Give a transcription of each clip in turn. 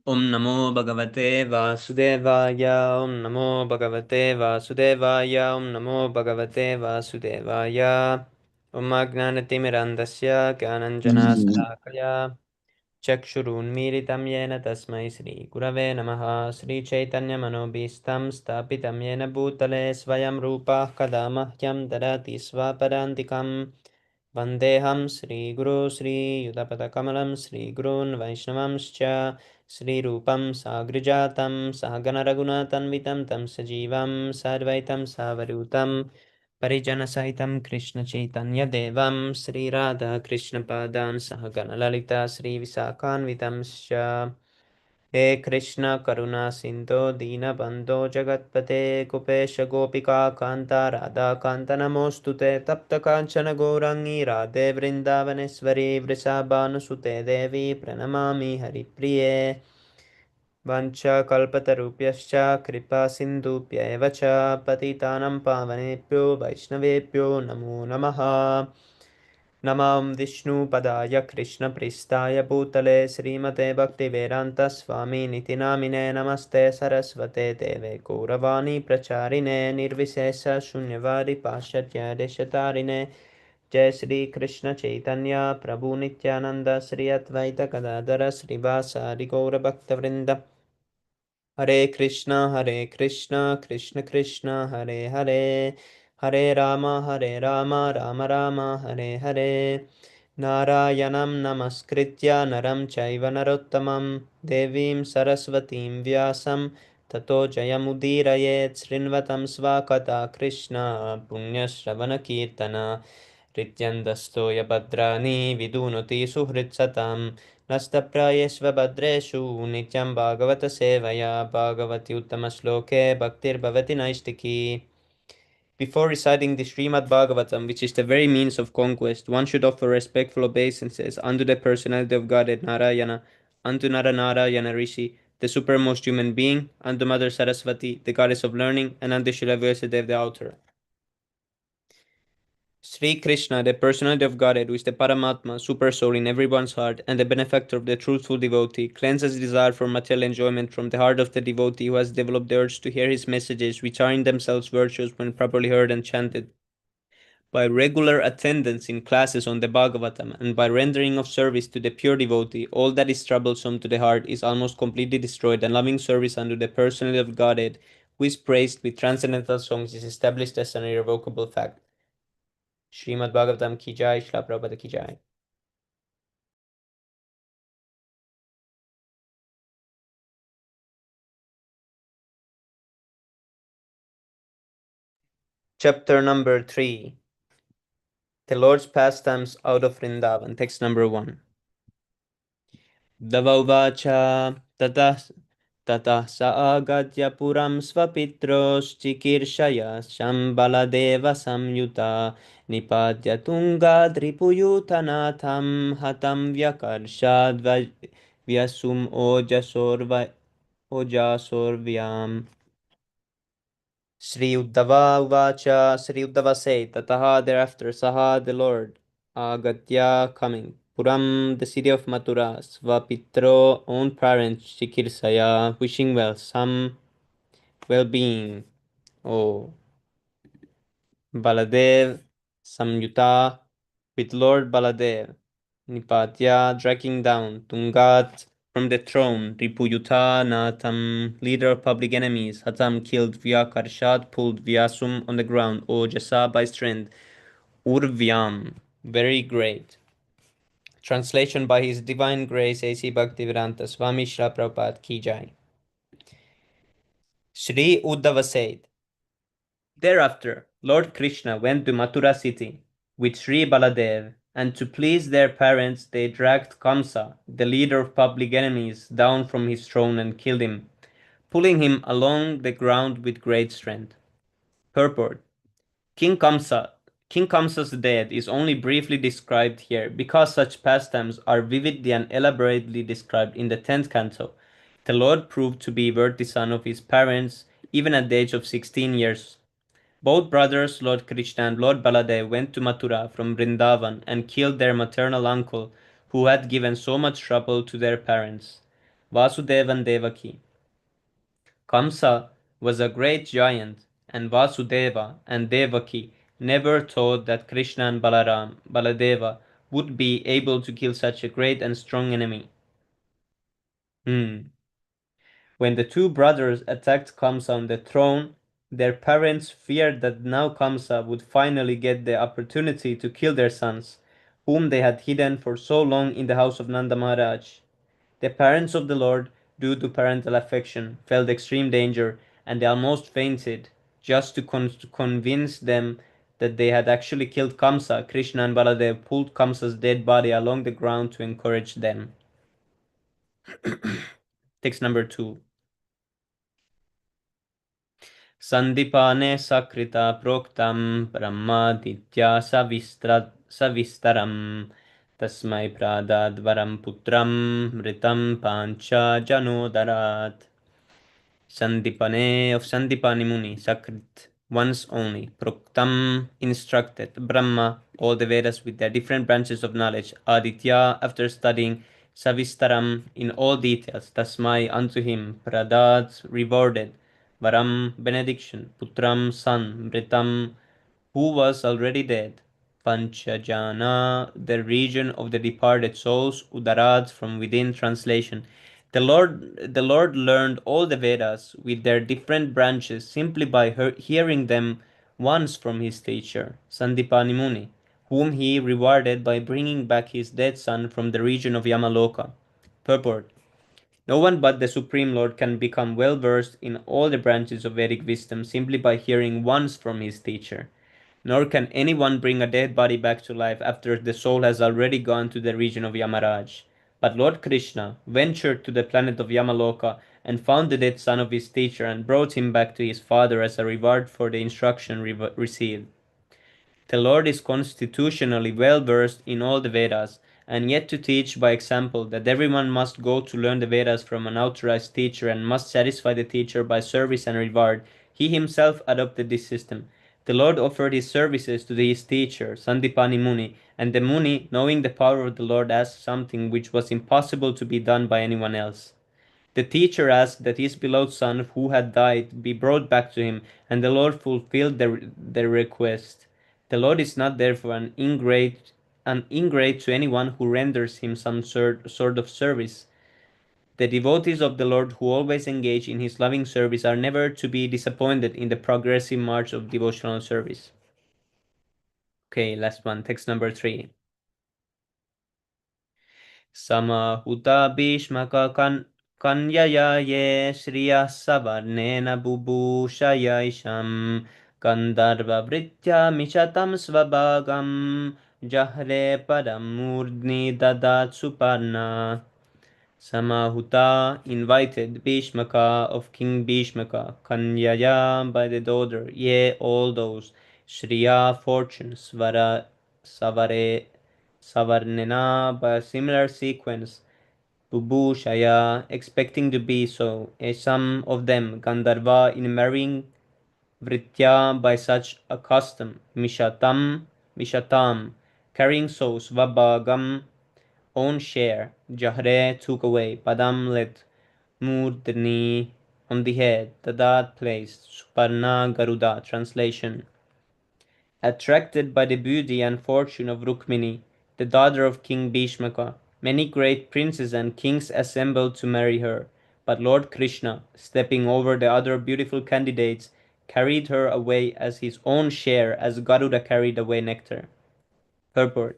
Om Namo Bhagavate Vasudevaya. Om Namo Bhagavate Vasudevaya. Om Namo Bhagavate Vasudevaya. Om Agnanatimirandasya Gyananjana Salakaya Chakshurunmilitam Yena Tasmai Sri Gurave Namaha. Sri Chaitanya Manobhistam Stapitam Yena Bhutale Svayam Rupa Kadamahyam Dadati Svapadantikam Vandeham Sri Guru Sri Yudapatakamalam Sri Gurun Vaishnavamscha Sri Rupam Sagrijatam Sahagana Raghunatanvitam Tam Sajivam Sarvaitam Savarutam Parijana Sahitam Krishna Chaitanya Devam Sri Radha Krishna Padam Sahagana Lalita Sri Visakanvitam Scha हे कृष्ण करुणा सिन्धो दीनबन्धो जगत्पते कुपेश गोपिका कान्ता राधा कान्त नमोऽस्तु ते तप्त काञ्चन गौराङ्गी राधे वृन्दावनेश्वरी वृषभानुसुते देवी प्रणमामि हरिप्रिये वञ्चकल्पतरुभ्यश्च कृपा सिन्धुभ्यैव च पतितानं पावनेभ्यो वैष्णवेभ्यो नमो नमः नमां विष्णुपदाय कृष्णप्रेष्ठाय भूतले श्रीमते भक्तिवेदान्तस्वामिनिति नामिने नमस्ते सरस्वते देवे गौरवाणी प्रचारिणे निर्विशेषशून्यवादी पाश्चात्यादेशतारिणे जय श्री कृष्ण चैतन्य प्रभु नित्यानंद श्री अद्वैत गदाधर श्रीवासादि गौरभक्तवृंद हरे कृष्ण कृष्ण कृष्ण हरे हरे हरे राम राम राम हरे हरे नारायणं नमस्कृत्य नरं चैव नरोत्तमं देवीं सरस्वतीं व्यासं ततो जयमुदीरयेत् शृण्वतं स्वाकथा कृष्ण पुण्यश्रवणकीर्तन हृत्यन्दस्तो यभद्राणि विदुनोति सुहृत्सतां नस्तप्रायेष्वभद्रेषु नित्यं भागवतसेवया भागवति उत्तमश्लोके भक्तिर्भवति नैष्टिकी. Before reciting the Śrīmad-Bhāgavatam, which is the very means of conquest, one should offer respectful obeisances unto the personality of Godhead Narayana, unto Narayana Rishi, the supermost human being, unto Mother Saraswati, the goddess of learning, and unto Srila Vyasadeva, the author. Sri Krishna, the personality of Godhead, who is the Paramatma, super soul in everyone's heart, and the benefactor of the truthful devotee, cleanses desire for material enjoyment from the heart of the devotee who has developed the urge to hear his messages, which are in themselves virtuous when properly heard and chanted. By regular attendance in classes on the Bhagavatam and by rendering of service to the pure devotee, all that is troublesome to the heart is almost completely destroyed, and loving service unto the personality of Godhead, who is praised with transcendental songs, is established as an irrevocable fact. Śrīmad-Bhāgavatam ki jai, Śrīla Prabhupada ki jai. Chapter number 3. The Lord's pastimes out of Vrindavan. Text number 1. Davauvacha tatah sa agatya puram svapitros chikirshaya shambaladeva samyuta nipadya tunga dripuyutanatham hatam vyakarshad vyasum ojasorvyam. Sri Uddhava Uvacha. Sri Uddhava said, Tataha thereafter Saha the Lord, Agatya coming, Puram the city of Mathura, Svapitro own parents, Chikirsaya wishing well, some well-being. Oh, Baladev Samyuta with Lord Baladev, Nipatya dragging down, Tungat from the throne, Ripuyuta Natam, leader of public enemies, Hatam killed, Vyakarshad pulled, Vyasum on the ground, Ojasa by strength, Urvyam, very great. Translation by His Divine Grace A.C. Bhaktivedanta Swami Srila Prabhupada Ki Jai. Sri Uddhava said, Thereafter, Lord Krishna went to Mathura city with Sri Baladev, and to please their parents they dragged Kamsa, the leader of public enemies, down from his throne and killed him, pulling him along the ground with great strength. Purport. King Kamsa's death is only briefly described here because such pastimes are vividly and elaborately described in the 10th canto. The Lord proved to be worthy son of his parents even at the age of 16 years. Both brothers, Lord Krishna and Lord Baladev, went to Mathura from Vrindavan and killed their maternal uncle, who had given so much trouble to their parents. Vasudeva and Devaki. Kamsa was a great giant, and Vasudeva and Devaki never thought that Krishna and Baladeva, would be able to kill such a great and strong enemy. When the two brothers attacked Kamsa on the throne, their parents feared that now Kamsa would finally get the opportunity to kill their sons, whom they had hidden for so long in the house of Nanda Maharaj. The parents of the Lord, due to parental affection, felt extreme danger, and they almost fainted. Just to convince them that they had actually killed Kamsa, Krishna and Baladev pulled Kamsa's dead body along the ground to encourage them. Text number 2. Sandipane sakrita proktam brahmaditya savistaram tasmai pradadvaram putram mritam pancha janodarat. Sandipane of Sandipani Muni, Sakrit, once only, Proktam, instructed, Brahma, all the Vedas with their different branches of knowledge, Aditya, after studying, Savistaram, in all details, Tasmai, unto him, Pradad, rewarded, Varam, benediction, Putram, son, Mritam, who was already dead, Panchajana, the region of the departed souls, Udarat, from within, translation. The Lord learned all the Vedas with their different branches simply by hearing them once from his teacher, Sandipani Muni, whom he rewarded by bringing back his dead son from the region of Yamaloka. Purport. No one but the Supreme Lord can become well versed in all the branches of Vedic wisdom simply by hearing once from his teacher. Nor can anyone bring a dead body back to life after the soul has already gone to the region of Yamaraj. But Lord Krishna ventured to the planet of Yamaloka and found the dead son of his teacher and brought him back to his father as a reward for the instruction received. The Lord is constitutionally well versed in all the Vedas, and yet to teach by example that everyone must go to learn the Vedas from an authorized teacher and must satisfy the teacher by service and reward, he himself adopted this system. The Lord offered his services to his teacher, Sandipani Muni, and the Muni, knowing the power of the Lord, asked something which was impossible to be done by anyone else. The teacher asked that his beloved son who had died be brought back to him, and the Lord fulfilled the request. The Lord is not therefore an ingrate to anyone who renders him some sort of service. The devotees of the Lord who always engage in his loving service are never to be disappointed in the progressive march of devotional service. Okay, last one, text number 3. Samahuta Bhishmaka Kanyaya ye Shriya Savarnena Bubhushaya Isham Gandharva Vritya Mishatam Svabhagam Jahre Padam Murdni Dadat Suparna. Samahuta invited Bhishmaka of King Bhishmaka, Kanyaya by the daughter, yea, all those, Shriya fortune, Savare, Savarnena by a similar sequence, Bubhushaya expecting to be so, some of them, Gandharva in marrying, Vritya by such a custom, Mishatam, carrying so, Svabhagam, own share, Jahre took away, Padam let, Murdni on the head, Tadat placed, Suparna Garuda, translation. Attracted by the beauty and fortune of Rukmini, the daughter of King Bhishmaka, many great princes and kings assembled to marry her, but Lord Krishna, stepping over the other beautiful candidates, carried her away as his own share as Garuda carried away nectar. Purport.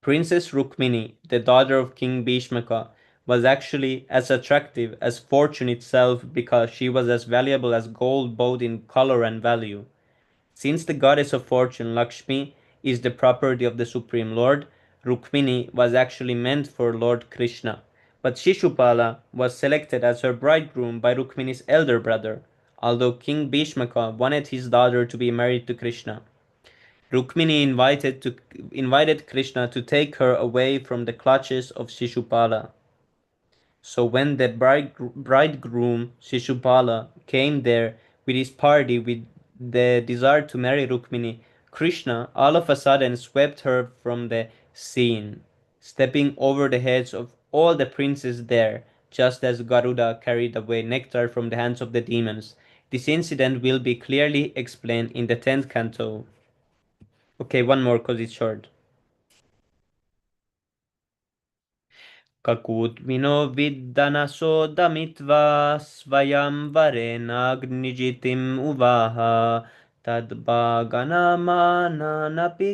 Princess Rukmini, the daughter of King Bhishmaka, was actually as attractive as fortune itself because she was as valuable as gold both in color and value. Since the goddess of fortune, Lakshmi, is the property of the Supreme Lord, Rukmini was actually meant for Lord Krishna. But Shishupala was selected as her bridegroom by Rukmini's elder brother, although King Bhishmaka wanted his daughter to be married to Krishna. Rukmini invited Krishna to take her away from the clutches of Shishupala. So when the bridegroom Shishupala came there with his party with the desire to marry Rukmini, Krishna all of a sudden swept her from the scene. stepping over the heads of all the princes there, just as Garuda carried away nectar from the hands of the demons. This incident will be clearly explained in the 10th canto. Okay, one more because it's short. Kakutmino viddanasodamitva svayamvarenagnijitim uvaha tadbhaganamanapi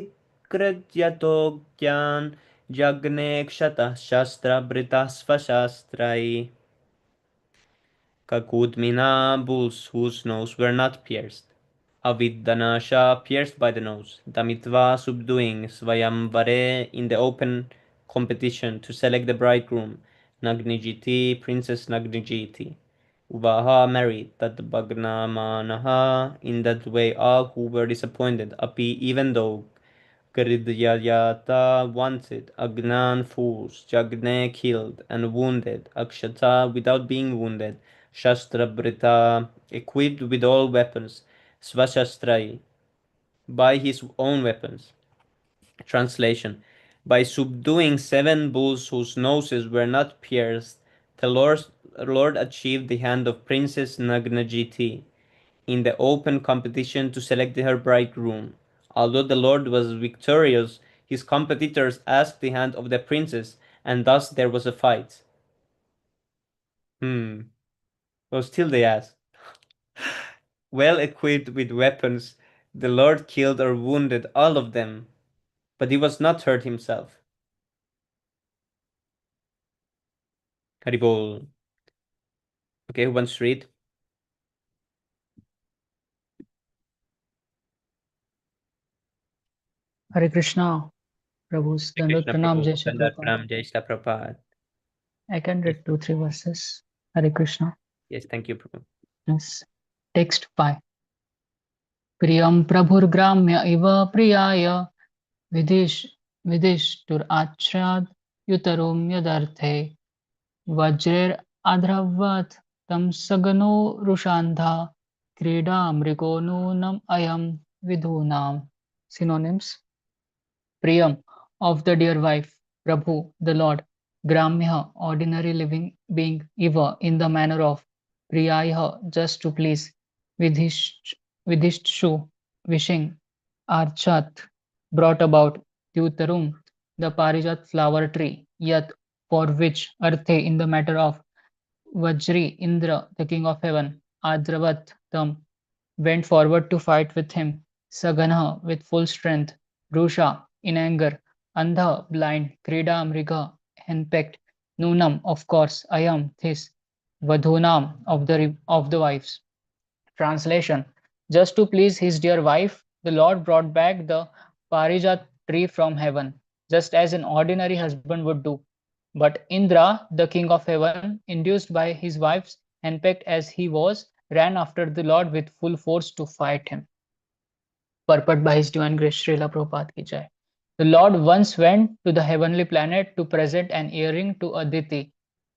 krityatogyan jagne kshatah shastrabritasvashastrai. Kakutmina bulls whose nose were not pierced. Aviddanasha pierced by the nose. Damitva subduing Svayamvare in the open competition to select the bridegroom. Nagnijiti, Princess Nagnijiti. Uvaha married Tadbhagnamanaha. In that way all who were disappointed, Api even though Gridhyayata wanted, Agnan fools, Jagne killed and wounded, Akshata without being wounded, Shastrabrita equipped with all weapons, Svashastrai by his own weapons. Translation: by subduing 7 bulls whose noses were not pierced, the Lord achieved the hand of Princess Nagnajiti in the open competition to select her bridegroom. Although the Lord was victorious, his competitors asked the hand of the princess, and thus there was a fight. Well, still they asked. Well equipped with weapons, the Lord killed or wounded all of them, but he was not hurt himself. Haribol. Okay, who wants to read? Hare Krishna, Prabhu's Hare Dandot Krishna Pranam, Prabhu. Jai Shri Dandat Prabhupada. Pranam, Jai Shri Prabhupada. I can read 2-3 verses. Hare Krishna. Yes, thank you, Prabhu. Yes. Text 5. Priyam Prabhurgramya iva priyaya vidishtur achrad yutarum yadarthe vajrer adhravat tam sagano rushandha krida mriko nunam ayam vidhunam. Synonyms: Priyam, of the dear wife; Prabhu, the Lord; Gramya, ordinary living being; Iva, in the manner of; Priyaya, just to please; Vidhishu, wishing; Archat, brought about; Tyutarum, the Parijat flower tree; Yat, for which; Arthe, in the matter of; Vajri, Indra, the king of heaven; Adravat, them, went forward to fight with him; Sagana, with full strength; Rusha, in anger; Andha, blind; Krida, Mriga, henpecked; Nunam, of course; Ayam, this; Vadhunam, of the wives. Translation: just to please his dear wife, the Lord brought back the Parijat tree from heaven, just as an ordinary husband would do. But Indra, the king of heaven, induced by his wives, henpecked as he was, ran after the Lord with full force to fight him. Purport by His Divine Grace Srila Prabhupada ki Jai. The Lord once went to the heavenly planet to present an earring to Aditi,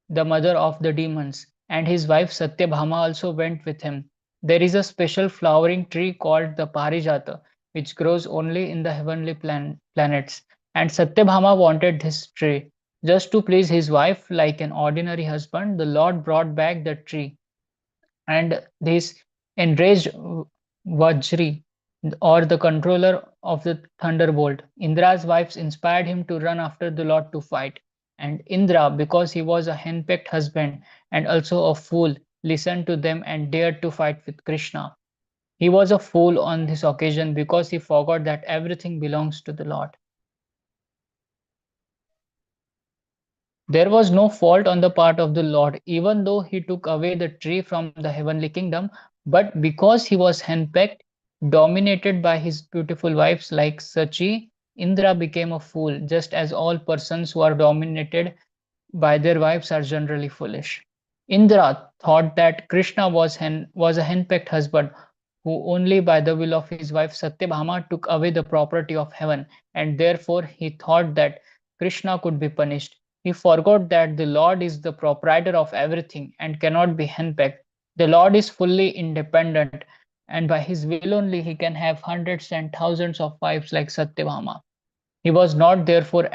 the mother of the demons, and his wife Satyabhama also went with him. There is a special flowering tree called the Parijata, which grows only in the heavenly planets, and Satyabhama wanted this tree. Just to please his wife, like an ordinary husband, the Lord brought back the tree, and this enraged Vajri, or the controller of the thunderbolt, Indra's wives, inspired him to run after the Lord to fight. And Indra, because he was a henpecked husband and also a fool, listened to them and dared to fight with Krishna. He was a fool on this occasion because he forgot that everything belongs to the Lord. There was no fault on the part of the Lord, even though he took away the tree from the heavenly kingdom, but because he was henpecked, dominated by his beautiful wives like Sachi, Indra became a fool, just as all persons who are dominated by their wives are generally foolish. Indra thought that Krishna was a henpecked husband who only by the will of his wife Satyabhama took away the property of heaven, and therefore he thought that Krishna could be punished. He forgot that the Lord is the proprietor of everything and cannot be henpecked. The Lord is fully independent, and by his will only he can have hundreds and thousands of wives like Satyabhama. He was not therefore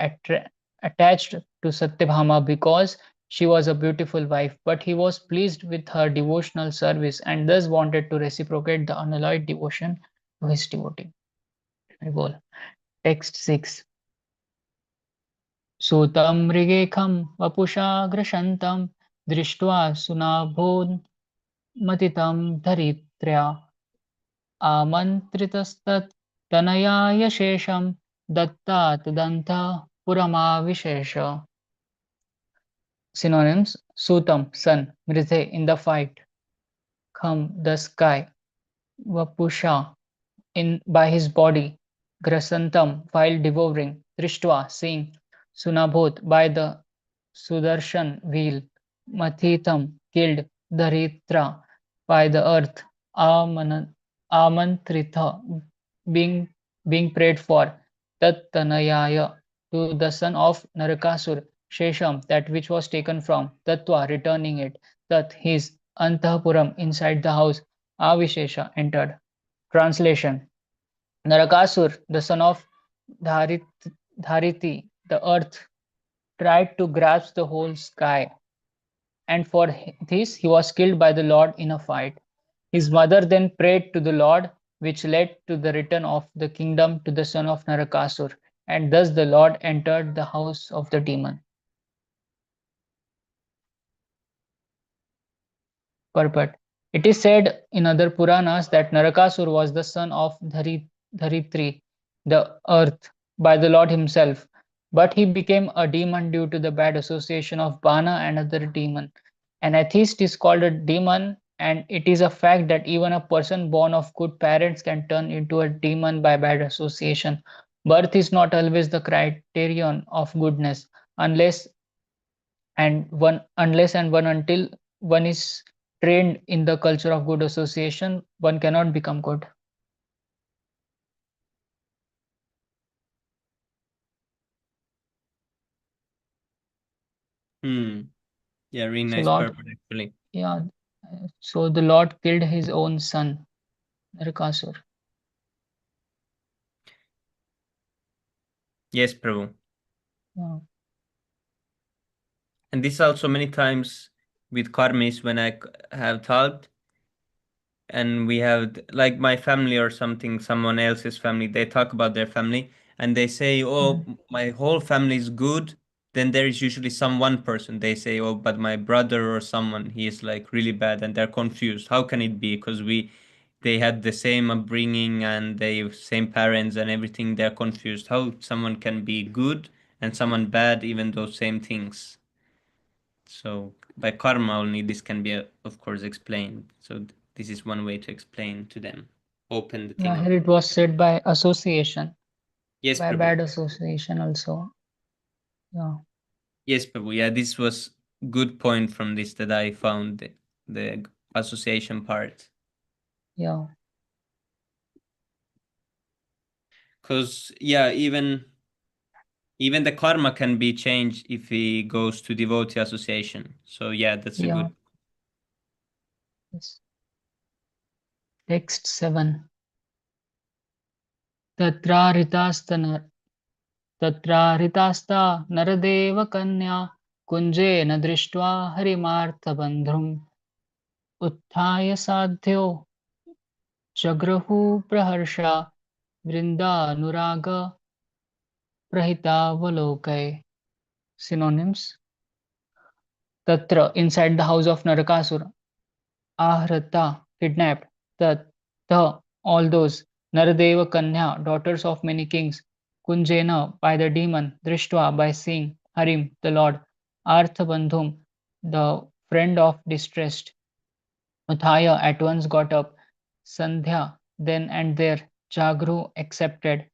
attached to Satyabhama because she was a beautiful wife, but he was pleased with her devotional service and thus wanted to reciprocate the unalloyed devotion to his devotee. Text 6. सूतं मृगेखं वपुषा ग्रशन्तं दृष्ट्वा सुनाभोन्मथितं धरित्र्या आमन्त्रितस्तत्तनयाय शेषं दत्तात् दन्तः पुरमाविशेष. Synonyms: Sutam, sun; Mrithe, in the fight; Kham, the sky; Vapusha, in by his body; Grasantam, while devouring; Drishtva, seeing; Sunabhot, by the Sudarshan wheel; Mathitam, killed; Dharitra, by the earth; Amantritha, being prayed for; Tattanayaya, to the son of Narakasur; Shesham, that which was taken from; Tattva, returning it; Tat, his; Antapuram, inside the house; Avishesha, entered. Translation: Narakasur, the son of Dhariti, the earth, tried to grasp the whole sky, and for this he was killed by the Lord in a fight. His mother then prayed to the Lord, which led to the return of the kingdom to the son of Narakasur, and thus the Lord entered the house of the demon. Purport: it is said in other Puranas that Narakasur was the son of Dharitri, the earth, by the Lord himself, but he became a demon due to the bad association of Bana and other demon. An atheist is called a demon, and it is a fact that even a person born of good parents can turn into a demon by bad association. Birth is not always the criterion of goodness, unless and one until one is trained in the culture of good association, one cannot become good. Yeah, really nice Lord, purport actually. yeah, so the Lord killed his own son, Narakasur. Yes, Prabhu. Yeah. And this also many times with karmis when I have thought, and we have like my family or something, someone else's family, they talk about their family and they say, oh, my whole family is good. Then there is usually some one person they say, oh, but my brother or someone, he is like really bad, and they're confused. How can it be? Because they had the same upbringing and they same parents and everything. They're confused. How someone can be good and someone bad, even those same things. So by karma only this can be, of course, explained. So this is one way to explain to them, open the Yeah, thing up. here it was said by association, Yes, by Prabhu. bad association also. Yeah, Yes, Prabhu. Yeah, this was good point from this that I found the association part. yeah, Because yeah, even the karma can be changed if he goes to devotee association. So yeah, that's a yeah. good. Yes. Text 7. Tatraritastanar तत्राहृतास्ता नरदेवकन्या कुञ्जेन दृष्ट्वा हरिमार्थबन्धुम् उत्थाय साध्यो जगृहुः प्रहर्षा वृन्दानुरागप्रहितावलोकैः. Synonyms: Tatra, inside the house of Narakasura; Ahrata, kidnapped; Tat, the, all those; Naradeva Kanya, daughters of many kings; Kunjena, by the demon; Drishtva, by seeing; Harim, the Lord; Arthabandhum, the friend of distressed; Uthaya, at once got up; Sandhya, then and there; Jagru, accepted;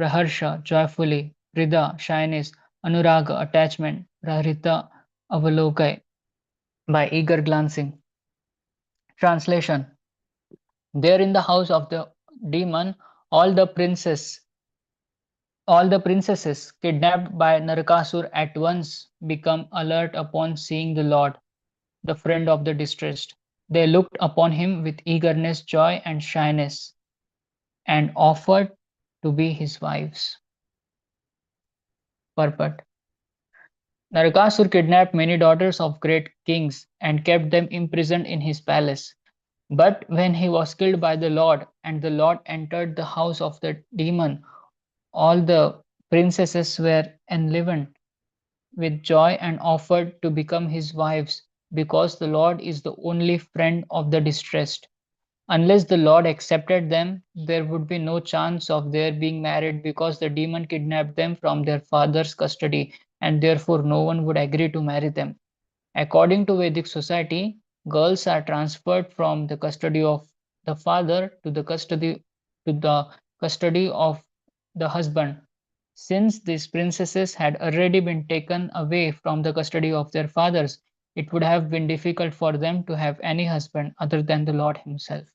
Praharsha, joyfully; Rida, shyness; Anuraga, attachment; Prahrita, avalokai, by eager glancing. Translation: there in the house of the demon, all the princesses kidnapped by Narakasur at once become alert upon seeing the Lord, the friend of the distressed. They looked upon him with eagerness, joy, and shyness, and offered to be his wives. Purport: Narakasur kidnapped many daughters of great kings and kept them imprisoned in his palace. But when he was killed by the Lord, and the Lord entered the house of the demon, all the princesses were enlivened with joy and offered to become his wives, because the Lord is the only friend of the distressed. Unless the Lord accepted them, there would be no chance of their being married, because the demon kidnapped them from their father's custody, and therefore no one would agree to marry them. According to Vedic society, girls are transferred from the custody of the father to the custody of the husband. Since these princesses had already been taken away from the custody of their fathers, it would have been difficult for them to have any husband other than the Lord himself.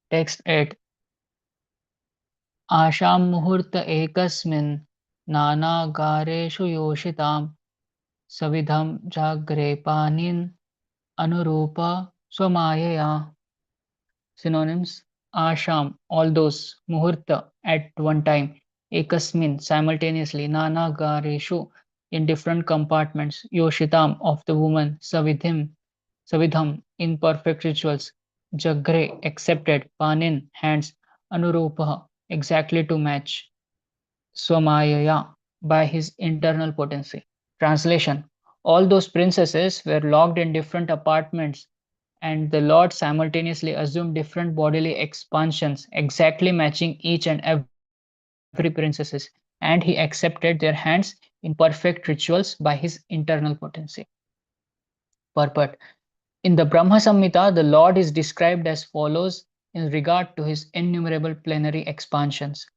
Text 8. आशां मुहूर्त एकस्मिन् नानागारेषु योषितां सविधं जाग्रे पाणिन् अनुरूप स्वमायया. Synonyms: Asham, all those; Muhurta, at one time; Ekasmin, simultaneously; Nana Gareshu, in different compartments; Yoshitam, of the woman; Savidham, in perfect rituals; Jagre, accepted; Panin, hands; Anurupa, exactly to match; Swamayaya, by his internal potency. Translation: All those princesses were locked in different apartments, and the Lord simultaneously assumed different bodily expansions, exactly matching each and every princesses, and he accepted their hands in perfect rituals by his internal potency. Purport: In the Brahma Samhita, the Lord is described as follows in regard to his innumerable plenary expansions.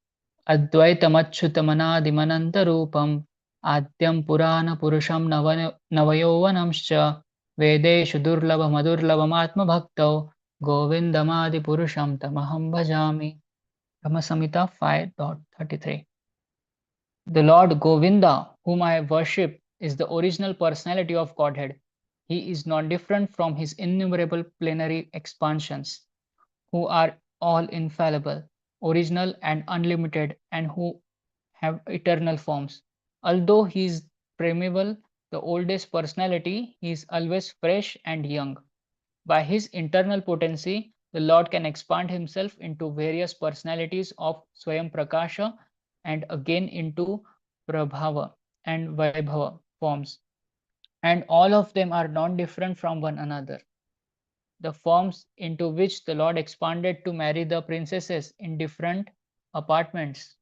Advaitamachyutamanadimanantarupam Adyam Purana Purusham Navayovanamscha Vedeshu Durlabhamadurlabhamatma Bhaktau Govindamadi Purusham Tamaham Bhajami. Brahma Samhita 5.33. The Lord Govinda, whom I worship, is the original personality of Godhead. He is not different from his innumerable plenary expansions, who are all infallible, original and unlimited, and who have eternal forms. Although he is primeval, the oldest personality, he is always fresh and young. By his internal potency, the Lord can expand himself into various personalities of Swayam Prakasha and again into Prabhava and Vaibhava forms, and all of them are non different from one another. The forms into which the Lord expanded to marry the princesses in different apartments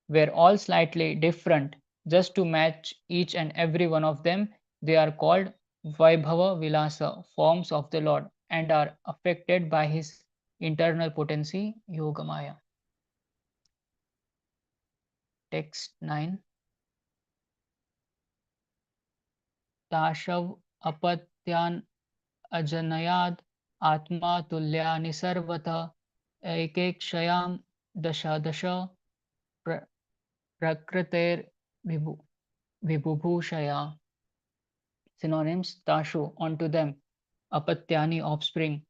were all slightly different, just to match each and every one of them. They are called Vaibhava Vilasa, forms of the Lord, and are affected by his internal potency, Yogamaya. Text 9. Tashav apatyan ajanayad atma tulyani sarvata ekekshayam dasha dasha prakriter vibhushaya. Synonyms: Tashu, onto them; Apatyani, offspring;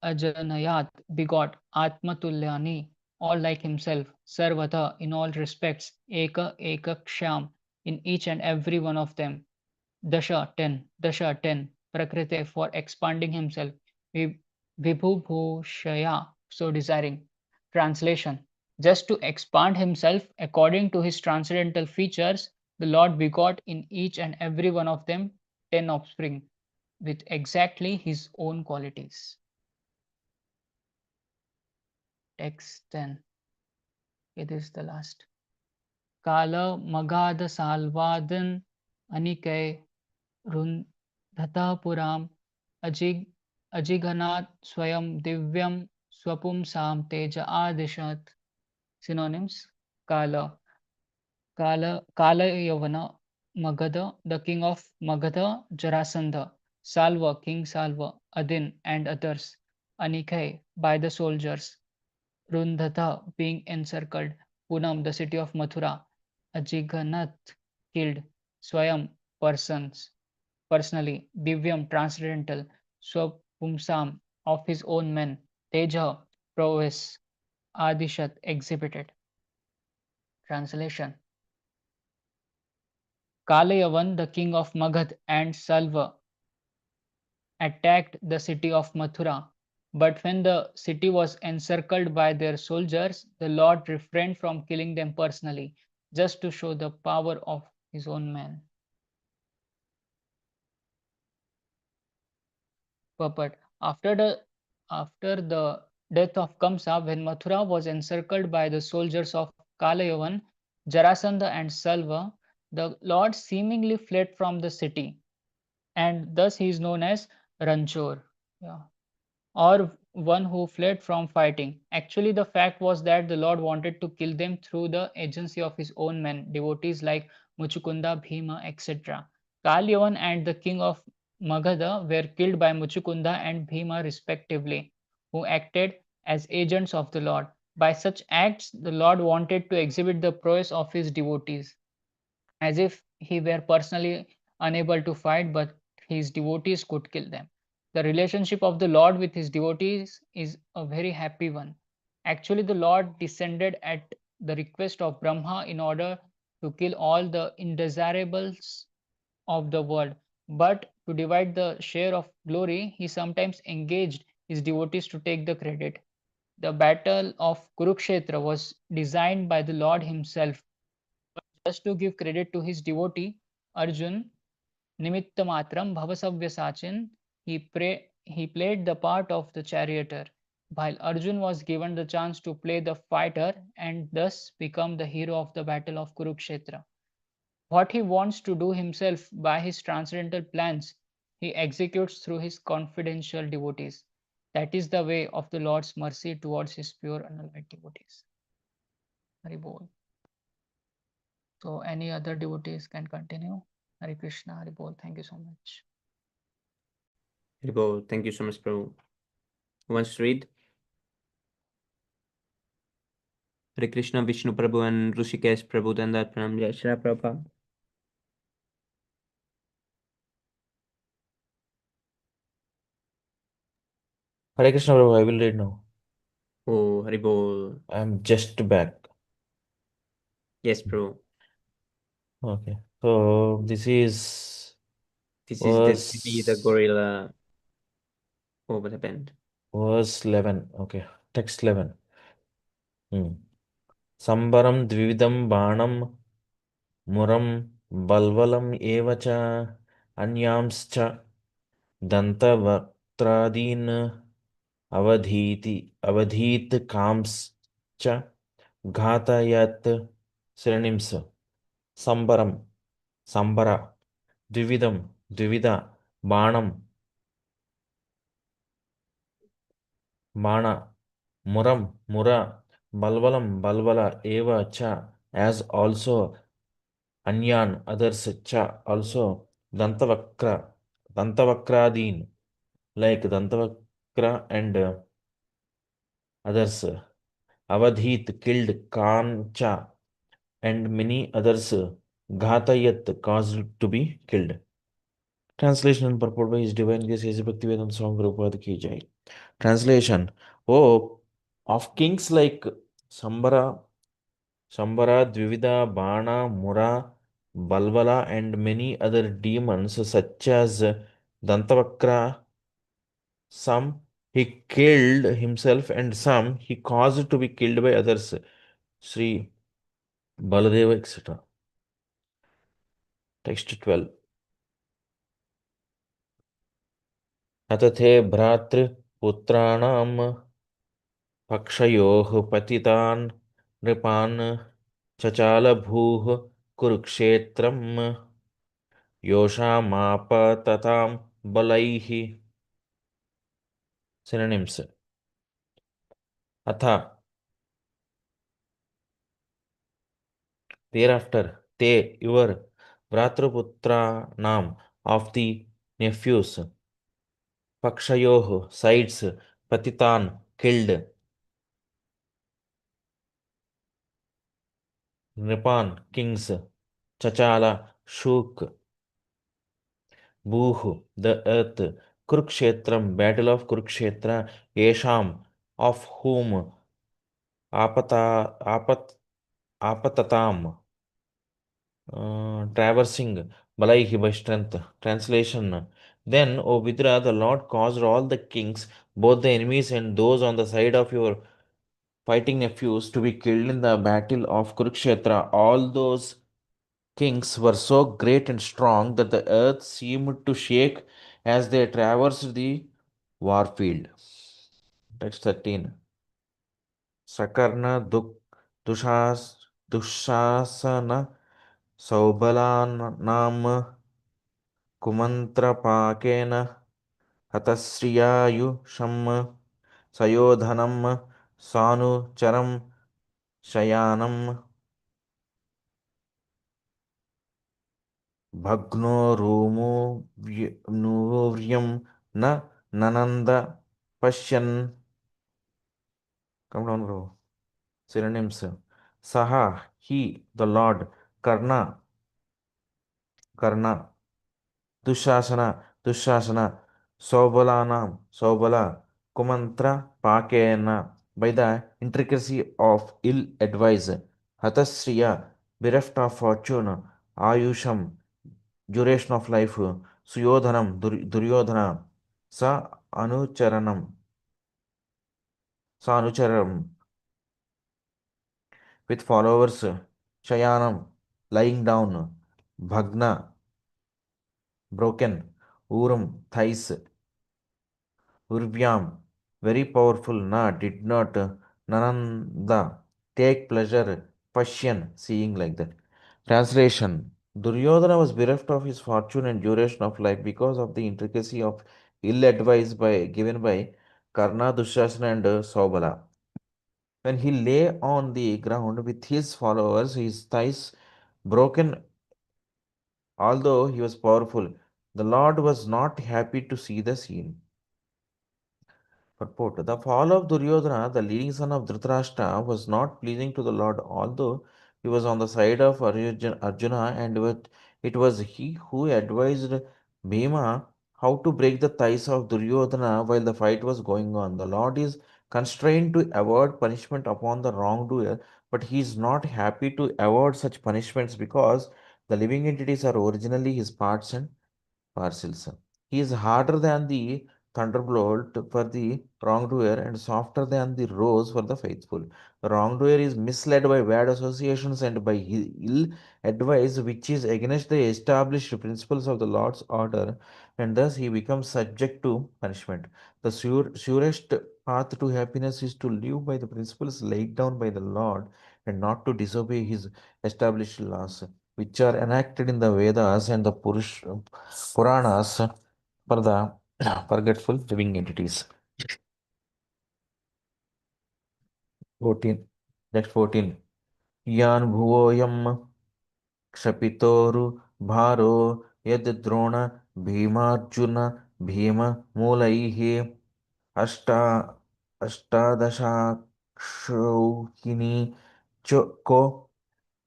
Ajanayat, begot; Atmatulyani, all like himself; Sarvata, in all respects; Ekaksham, in each and every one of them; Dasha, 10; Prakrite, for expanding himself; Vibhubhushaya, so desiring. Translation: Just to expand himself according to his transcendental features, the Lord begot in each and every one of them 10 offspring, with exactly his own qualities. Text 10. It is the last. Kala Magada Salvadan Anike Rundhata Puram Ajiganat Swayam Divyam Swapum Sam Teja Adishat. Synonyms: Kala, Kala Yavana, Magadha, the king of Magadha; Jarasandha, Salva, King Salva; Adin, and others; Anikai, by the soldiers; Rundhata, being encircled; Punam, the city of Mathura; Ajiganath, killed; Swayam, personally; Divyam, transcendental; Swapumsam, of his own men; Teja, prowess; Adishat, exhibited. Translation: Kalayavan, the king of Magad and Salva, attacked the city of Mathura. But when the city was encircled by their soldiers, the Lord refrained from killing them personally, just to show the power of his own men. Purport: After the death of Kamsa, when Mathura was encircled by the soldiers of Kalayavan, Jarasandha and Salva, the Lord seemingly fled from the city, and thus he is known as Ranchor. Yeah. Or one who fled from fighting. Actually, the fact was that the Lord wanted to kill them through the agency of his own men, devotees like Muchukunda, Bhima, etc. Kalyavan and the king of Magadha were killed by Muchukunda and Bhima respectively, who acted as agents of the Lord. By such acts, the Lord wanted to exhibit the prowess of his devotees, as if he were personally unable to fight, but his devotees could kill them. The relationship of the Lord with his devotees is a very happy one. Actually, the Lord descended at the request of Brahma in order to kill all the indesirables of the world. But to divide the share of glory, he sometimes engaged his devotees to take the credit. The battle of Kurukshetra was designed by the Lord himself. Just to give credit to his devotee, Arjun, Nimittamatram Bhavasavyasachin, he played the part of the charioteer, while Arjun was given the chance to play the fighter and thus become the hero of the battle of Kurukshetra. What he wants to do himself by his transcendental plans, he executes through his confidential devotees. That is the way of the Lord's mercy towards his pure unallied devotees. Hari Bol. So any other devotees can continue. Hare Krishna, Hare Bol. Thank you so much. Haribol, thank you so much, Prabhu. Who wants to read? Hare Krishna, Vishnu Prabhu and Rishikesh Prabhu, then that Pranam Jai Shri Prabhupada. Hare Krishna, Prabhu, I will read now. Oh, Haribol. I'm just back. Yes, Prabhu. Okay. So this is This is the city, the gorilla. Oh, what happened? verse 11. Okay. Text 11. Sambaram dvividam banam muram balvalam evacha anyamscha dantavaktradin avadhit kamscha ghatayat synonyms. Sambaram, sambara, dvivida, banam, bana, muram, mura, balvala, eva, cha, as also anyan, others, cha, also dantavakradin, like dantavakra and others, avadhit, killed, kancha, and many others, ghatayat, caused to be killed. Translation and purport by His Divine Grace A.C. Bhaktivedanta Swami Prabhupada ki jai. Translation: Oh, of kings like Sambara, Dvivida, Bana, Mura, Balvala, and many other demons such as Dantavakra, some he killed himself and some he caused to be killed by others, Sri Baladeva, etc. Text 12. अतथे भ्रातृपुत्राणां पक्षयोः पतितान् नृपान् चचालभूः कुरुक्षेत्रं योषामापततां बलैः. Synonyms. अथ thereafter te your भ्रातृपुत्राणां of the nephews pakshayoh sides patitan killed Nipan kings Chachala shook Bhuh the earth Kurukshetram battle of Kurukshetra Yesham of whom apata apat apatatam, traversing Balaihi by strength. Translation. Then, O Vidra, the Lord caused all the kings, both the enemies and those on the side of your fighting nephews, to be killed in the battle of Kurukshetra. All those kings were so great and strong that the earth seemed to shake as they traversed the warfield. Text 13. Sakarna Dushasana Saubalanam कुमन्त्रपाकेन हतश्रियायुषं सयोधनं सानुचरं शयानं भग्नोरूमुव्यं न ननन्द पश्यन्. Come down, bro. Synonyms. Saha, he, the Lord. Karna. Dushasana, Sobala, Kumantra, Pakena, by the intricacy of ill advice, Hatasriya, bereft of fortune, Ayusham, duration of life, Suyodhanam, Duryodhana, Sa Anucharam, with followers, Shayanam, lying down, Bhagna, broken, Uram, thrice, Urvyam, very powerful, did not, Nananda, take pleasure, Pashyan, seeing like that. Translation. Duryodhana was bereft of his fortune and duration of life because of the intricacy of ill advice given by Karna, Dushasana and Saubala. When he lay on the ground with his followers, his thighs broken, although he was powerful, the Lord was not happy to see the scene. Purport. The fall of Duryodhana, the leading son of Dhritarashtra, was not pleasing to the Lord, although he was on the side of Arjuna, and it was he who advised Bhima how to break the thighs of Duryodhana while the fight was going on. The Lord is constrained to avoid punishment upon the wrongdoer, but he is not happy to avoid such punishments because the living entities are originally his parts and parcels. He is harder than the thunderbolt for the wrongdoer and softer than the rose for the faithful. The wrongdoer is misled by bad associations and by ill advice, which is against the established principles of the Lord's order, and thus he becomes subject to punishment. The surest path to happiness is to live by the principles laid down by the Lord and not to disobey his established laws, which are enacted in the Vedas and the Puranas for the forgetful living entities. 14. Next 14. Yan bhuvoyam kshapitoru bharo yad drona bhimarjuna bhima mulaihi ashta ashtadashakshauhini choko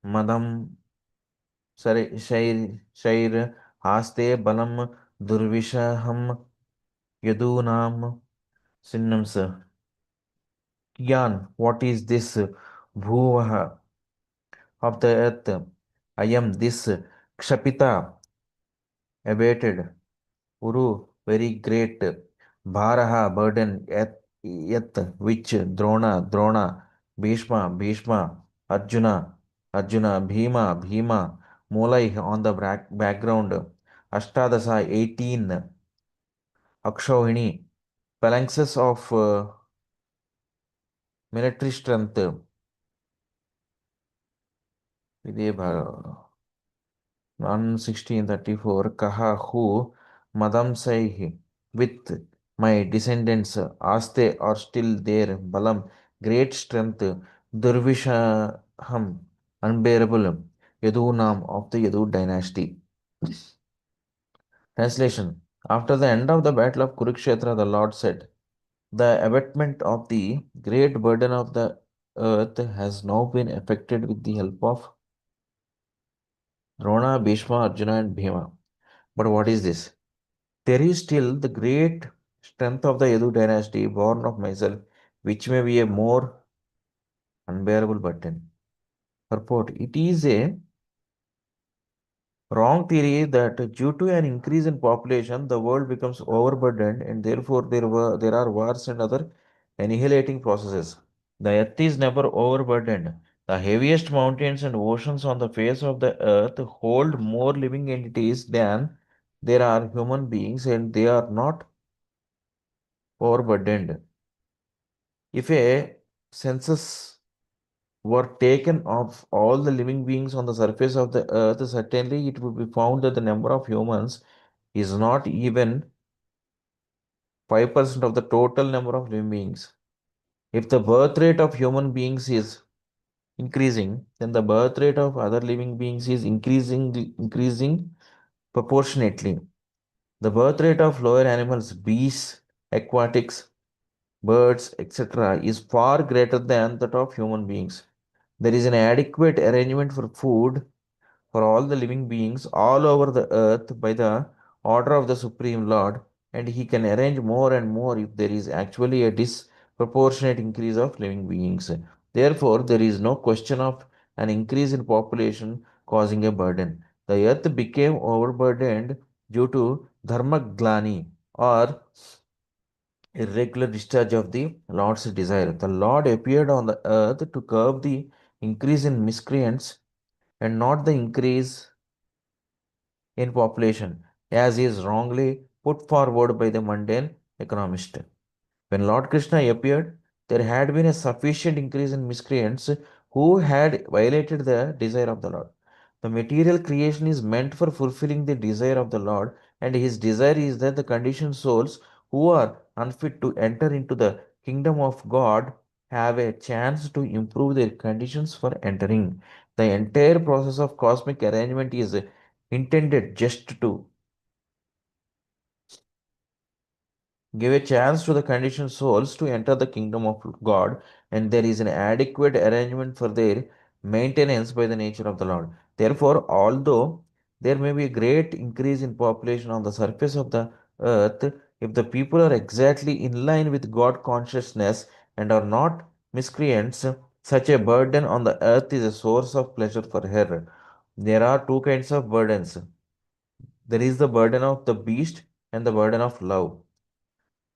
madam shair haste balam durvishaham yadunam. Synonyms. Yan, what is this? Bhuvaha, of the earth. I am this. Kshapita, abated. Uru, very great. Bharaha, burden. Yat, which. Drona. Bhishma. Arjuna. Bhima. Molai, on the background. Ashtadasa, 18. Akshohini, phalanxes of military strength. Videbha 1634 Kaha who Madam Saihi with my descendants Aste are still there Balam great strength Durvishaham unbearable Yadunam of the Yadu dynasty. Translation. After the end of the battle of Kurukshetra, the Lord said, the abatement of the great burden of the earth has now been effected with the help of Drona, Bhishma, Arjuna, and Bhima. But what is this? There is still the great strength of the Yadu dynasty born of myself, which may be a more unbearable burden. Purport. It is a wrong theory that due to an increase in population, the world becomes overburdened and therefore there are wars and other annihilating processes. The earth is never overburdened. The heaviest mountains and oceans on the face of the earth hold more living entities than there are human beings, and they are not overburdened. If a census were taken of all the living beings on the surface of the earth, certainly it would be found that the number of humans is not even 5% of the total number of living beings. If the birth rate of human beings is increasing, then the birth rate of other living beings is increasing proportionately. The birth rate of lower animals, beasts, aquatics, birds, etc., is far greater than that of human beings. There is an adequate arrangement for food for all the living beings all over the earth by the order of the Supreme Lord, and he can arrange more and more if there is actually a disproportionate increase of living beings. Therefore, there is no question of an increase in population causing a burden. The earth became overburdened due to dharmaglani, or irregular discharge of the Lord's desire. The Lord appeared on the earth to curb the increase in miscreants and not the increase in population, as is wrongly put forward by the mundane economist. When Lord Krishna appeared, there had been a sufficient increase in miscreants who had violated the desire of the Lord. The material creation is meant for fulfilling the desire of the Lord, and his desire is that the conditioned souls who are unfit to enter into the kingdom of God have a chance to improve their conditions for entering. The entire process of cosmic arrangement is intended just to give a chance to the conditioned souls to enter the kingdom of God, and there is an adequate arrangement for their maintenance by the nature of the Lord. Therefore, although there may be a great increase in population on the surface of the earth, if the people are exactly in line with God consciousness and are not miscreants, such a burden on the earth is a source of pleasure for her. There are two kinds of burdens. There is the burden of the beast and the burden of love.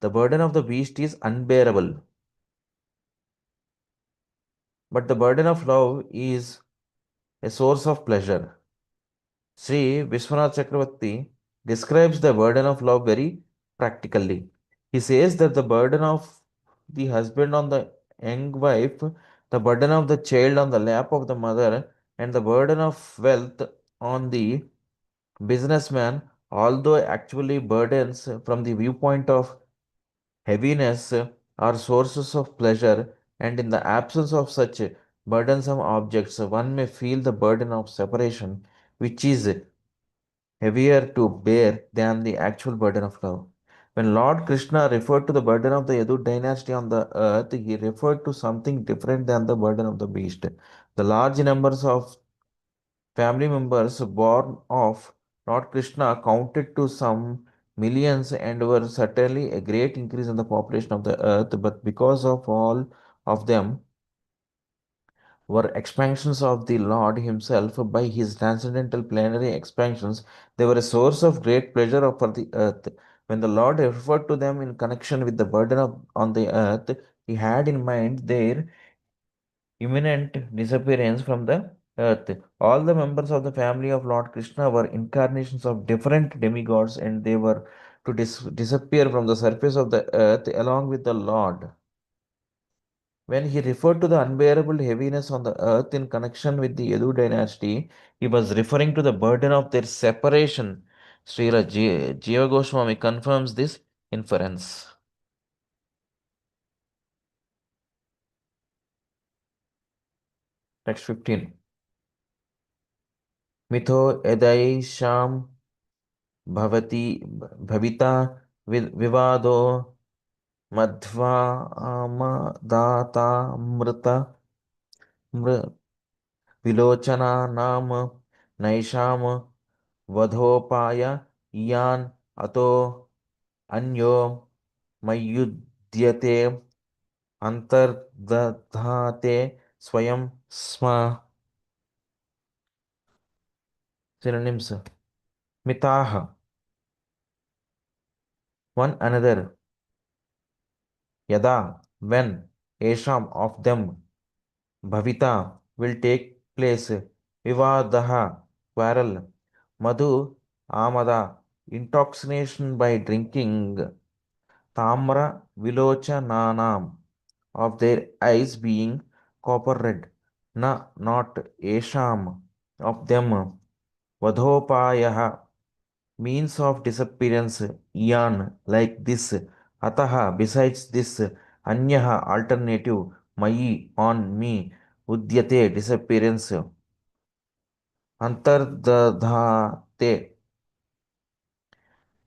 The burden of the beast is unbearable, but the burden of love is a source of pleasure. Sri Vishwanath Chakravarti describes the burden of love very practically. He says that the burden of the husband on the young wife, the burden of the child on the lap of the mother, and the burden of wealth on the businessman, although actually burdens from the viewpoint of heaviness are sources of pleasure, and in the absence of such burdensome objects, one may feel the burden of separation, which is heavier to bear than the actual burden of love. When Lord Krishna referred to the burden of the Yadu dynasty on the earth, he referred to something different than the burden of the beast. The large numbers of family members born of Lord Krishna counted to some millions and were certainly a great increase in the population of the earth, but because of all of them were expansions of the Lord Himself by His transcendental planetary expansions, they were a source of great pleasure for the earth. When the Lord referred to them in connection with the burden on the earth, He had in mind their imminent disappearance from the earth. All the members of the family of Lord Krishna were incarnations of different demigods, and they were to disappear from the surface of the earth along with the Lord. When he referred to the unbearable heaviness on the earth in connection with the Yadu dynasty, he was referring to the burden of their separation. Srila Jiva Goswami confirms this inference. Text 15. Mitho edaisham bhavati bhavita vivado madhva amadata mrita विलोचना नाम नैषाम वधोपाय Ian अतो अन्यो मयुध्यते अंतर्दधाते स्वयं स्म Synonyms: mitaha, one another, yada, when, esham, of them, bhavita, will take place, vivadaha, quarrel, madhu, amada, intoxication by drinking, tamra, vilochananam, of their eyes being copper red, na, not, esham, of them, vadhopayaha, means of disappearance, yan, like this, ataha, besides this, anyaha, alternative, mayi, on me, udyate, disappearance, antardhate,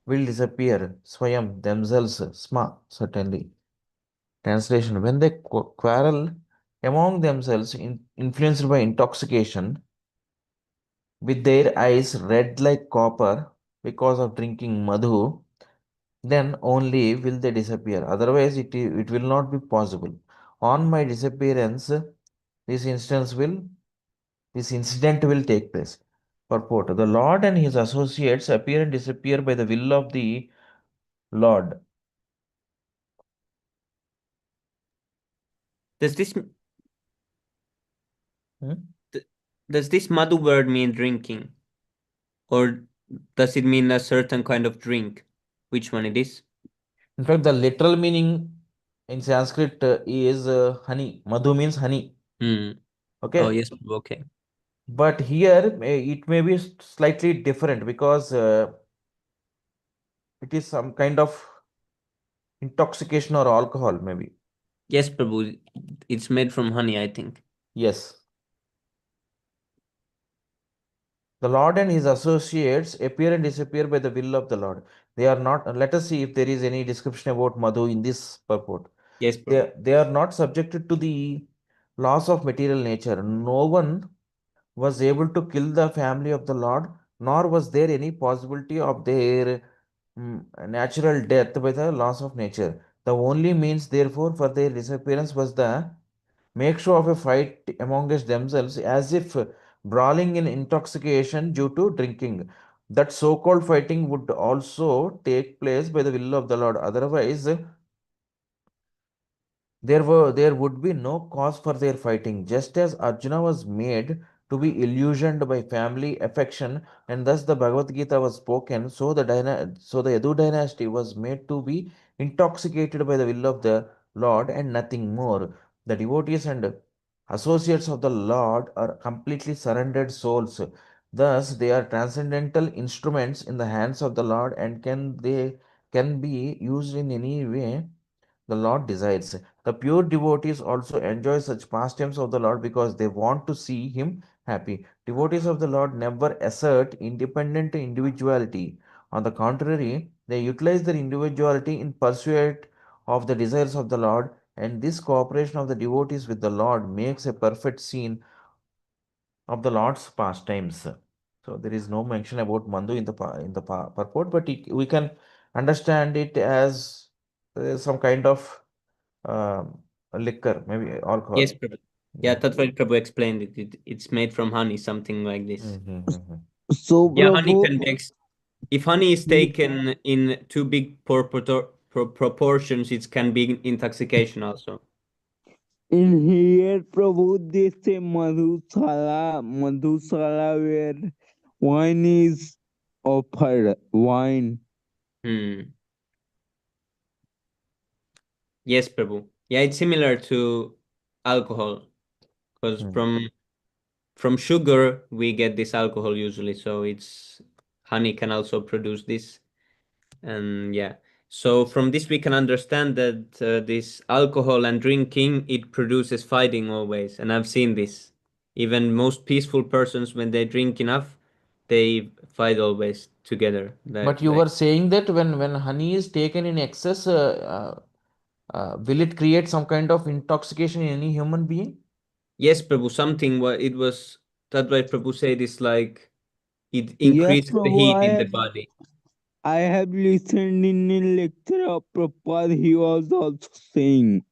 will disappear, swayam, themselves, sma, certainly. Translation: when they quarrel among themselves, influenced by intoxication, with their eyes red like copper because of drinking madhu, then only will they disappear. Otherwise, it will not be possible. On my disappearance, this instance will this incident will take place. Purport: the Lord and his associates appear and disappear by the will of the Lord. Does this Hmm? does this madhu word mean drinking, or does it mean a certain kind of drink? Which one it is? In fact, the literal meaning in Sanskrit is honey. Madhu means honey. Hmm. Oh Okay. yes, okay. But here it may be slightly different because it is some kind of intoxication or alcohol, maybe. Yes, Prabhu. It's made from honey, I think. Yes. The Lord and his associates appear and disappear by the will of the Lord. They are not, let us see if there is any description about Madhu in this purport. Yes, Prabhu. They are not subjected to the laws of material nature. No one was able to kill the family of the Lord, nor was there any possibility of their natural death by the laws of nature. The only means, therefore, for their disappearance was the make show of a fight amongst themselves, as if brawling in intoxication due to drinking. That so called fighting would also take place by the will of the Lord. Otherwise, there would be no cause for their fighting. Just as Arjuna was made to be illusioned by family affection, and thus the Bhagavad Gita was spoken, so the Yadu dynasty was made to be intoxicated by the will of the Lord and nothing more. The devotees and associates of the Lord are completely surrendered souls. Thus, they are transcendental instruments in the hands of the Lord, and can be used in any way the Lord desires. The pure devotees also enjoy such pastimes of the Lord because they want to see Him happy. Devotees of the Lord never assert independent individuality. On the contrary, they utilize their individuality in pursuit of the desires of the Lord, and this cooperation of the devotees with the Lord makes a perfect scene of the Lord's pastimes. So there is no mention about Mandu in the purport, but we can understand it as some kind of liquor, maybe Yes, alcohol. Prabhu. Yeah, Yeah. that's why Prabhu explained it. It's made from honey, something like this. Mm-hmm. So, Yeah, honey Prabhu, can be if honey is taken in too big proportions, it can be intoxication also. in here, Prabhu, they say Madhusala, where wine is offered. Wine. Hmm. Yes, Prabhu. Yeah, it's similar to alcohol because Mm. from sugar we get this alcohol usually. So it's honey can also produce this, and yeah. So from this we can understand that this alcohol and drinking it produces fighting always, and I've seen this. Even most peaceful persons, when they drink enough, they fight always together. But you were saying that when honey is taken in excess, will it create some kind of intoxication in any human being? Yes, Prabhu, something what it was that why Prabhu said is like it Yes, increases the Prabhu, heat in the body. I have listened in a lecture of Prabhupada. He was also saying.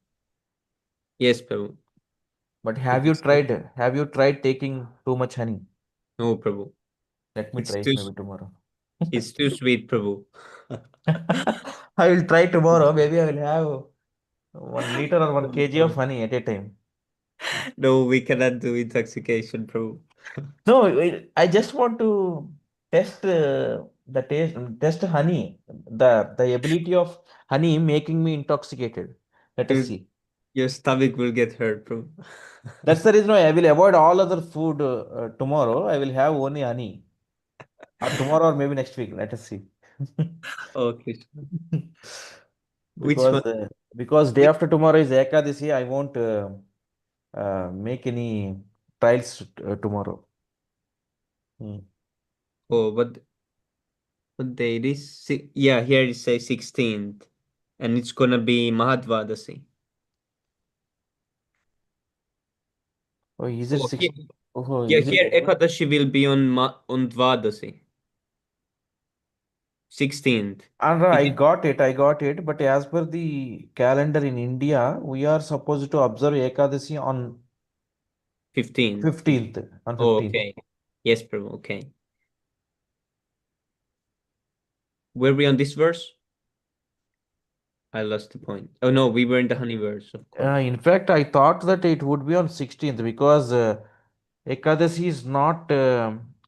Yes, Prabhu. But It is have you tried taking too much honey? no, Prabhu. Let me It's try too, it maybe tomorrow. it's too sweet, Prabhu. I will try tomorrow. Maybe I will have 1 liter or 1 kg of honey at a time. No, we cannot do intoxication, Prabhu. No, I just want to test the taste, test honey, the ability of honey making me intoxicated. Let us Your, see. your stomach will get hurt, Prabhu. That's the reason why I will avoid all other food tomorrow. I will have only honey. Or tomorrow or maybe next week. Let us see. Okay. Which Because one? uh, because day Which, after tomorrow is Ekadasi, I won't make any trials tomorrow. Hmm. oh, what day it is? Yeah, here it says 16th. And it's gonna be Mahadvadasi. Oh, is it Oh, six? here, Oh, yeah, is it? here Ekadashi will be on Dvadasi, 16th. Andra, It I is got it. I got it. But as per the calendar in India, we are supposed to observe Ekadasi on 15th. 15th. On Oh, 15th. okay. Yes, Prabhu. Okay. Were we on this verse? I lost the point. Oh no, we were in the honey verse, of course. In fact, I thought that it would be on 16th because Ekadasi is not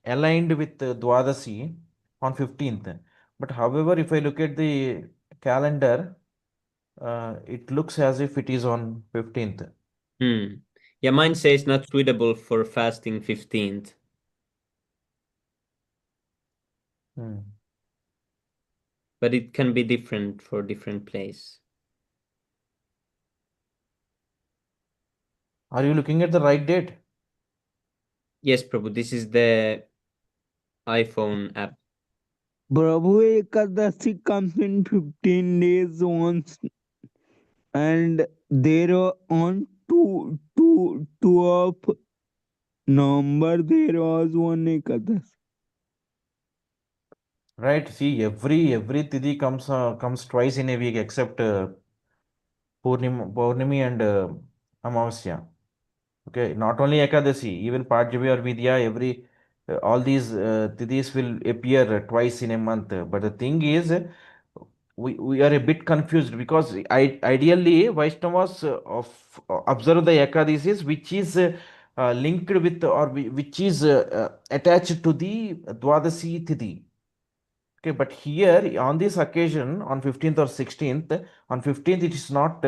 aligned with Dwadasi on 15th. But however, if I look at the calendar, it looks as if it is on 15th. Hmm. Yeah, mine says not suitable for fasting 15th. Hmm. But it can be different for different place. Are you looking at the right date? Yes, Prabhu, this is the iPhone app. Prabhu Ekadasi comes in 15 days once, and there are on 12 November there was one Ekadasi. Right. See, every Tithi comes twice in a week except Purnimi and Amavasya. Okay, not only Ekadasi, even Pajavi or Vidya, all these Tithis will appear twice in a month. But the thing is, we are a bit confused because ideally Vaishnavas observe the Ekadasis which is linked with or which is attached to the Dwadasi Tithi. Okay, but here on this occasion, on 15th or 16th, on 15th it is not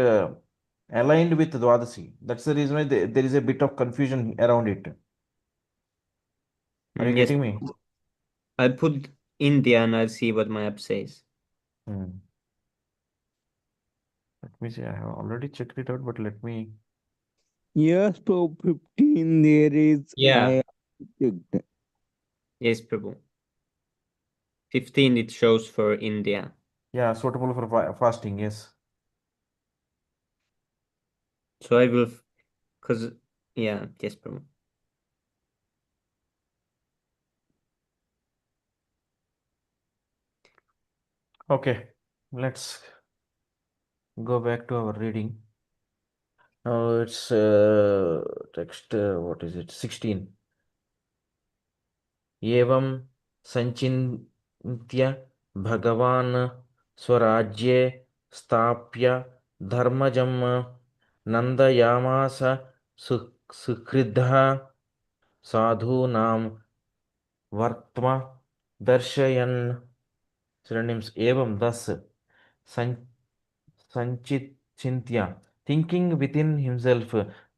aligned with Dwadasi. That's the reason why there is a bit of confusion around it. Are you Yes, getting me? I'll put India and I'll see what my app says. Hmm. Let me see. I have already checked it out, but let me. Yes, so 15 there is. Yeah, I checked. yes, Prabhu. 15 it shows for India. Yeah, suitable for fasting. Yes. So I will, cause yeah, yes, Prabhu. Okay. Let's go back to our reading. Now it's text. What is it? 16. एवं संचिन्त्य भगवान् स्वराज्ये स्थाप्य धर्मजं नन्दयामास सुहृदः साधूनां वर्त्म दर्शयन् synonyms एवं thus sanchintya thinking within himself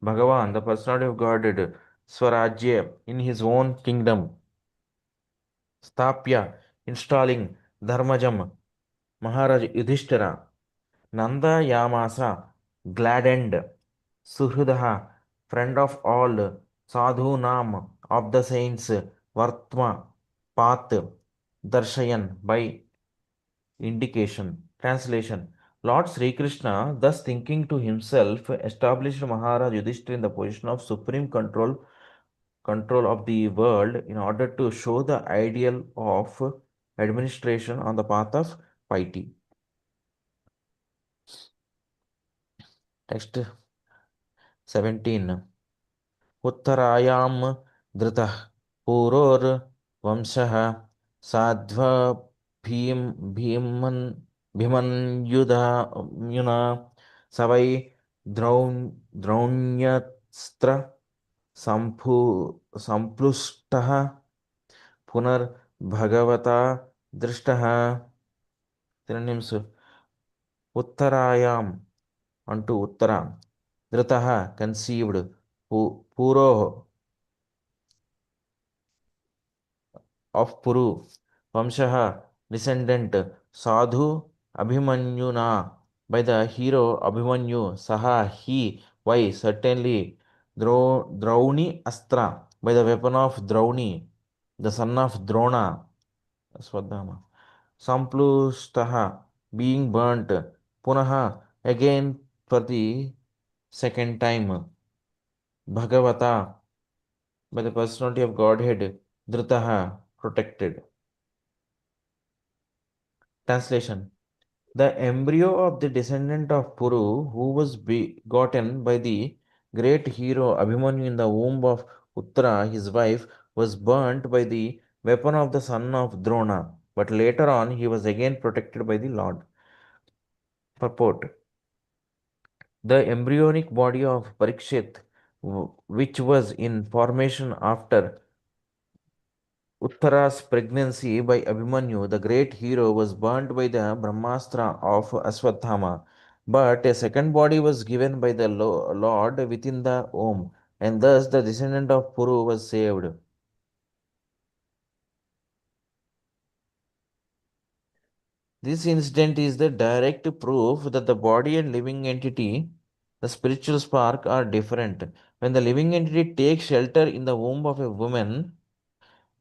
Bhagavan the personality of God Swarajya in his own kingdom Stapya, installing Dharmajam, Maharaj Yudhishthira, Nanda Yamasa, gladdened, Suhridaha, friend of all, Sadhu Nam, of the saints, Vartma, path, Darshayan, by indication. Translation Lord Sri Krishna, thus thinking to himself, established Maharaj Yudhishthira in the position of supreme control of the world in order to show the ideal of administration on the path of piety. Text 17. Uttarayam dhritah puror वंशः साध्वा भीमन्युना स वै द्रौण्यस्त्र संपु संप्लुष्टः पुनर्भगवता दृष्टः synonyms उत्तरायाम् unto uttara dhritaha conceived puro of puru vamshaha descendant sadhu abhimanyuna by the hero abhimanyu saha he why certainly drauni astra by the weapon of drauni the son of drona swadhama samplustaha being burnt punaha again for the second time bhagavata by the personality of godhead dhritaha protected. Translation: the embryo of the descendant of Puru who was begotten by the great hero Abhimanyu in the womb of Uttara his wife was burnt by the weapon of the son of Drona, but later on he was again protected by the Lord. Purport: the embryonic body of Parikshit, which was in formation after Uttara's pregnancy by Abhimanyu, the great hero, was burnt by the Brahmastra of Aswathama. But a second body was given by the Lord within the womb, and thus the descendant of Puru was saved. This incident is the direct proof that the body and living entity, the spiritual spark, are different. When the living entity takes shelter in the womb of a woman,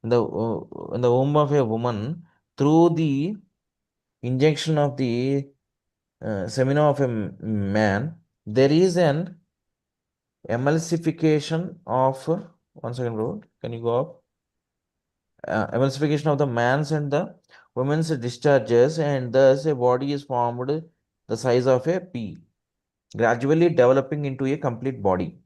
in the womb of a woman, through the injection of the semen of a man, there is an emulsification of one second, bro. Can you go up? Emulsification of the man's and the woman's discharges, and thus a body is formed the size of a pea, gradually developing into a complete body.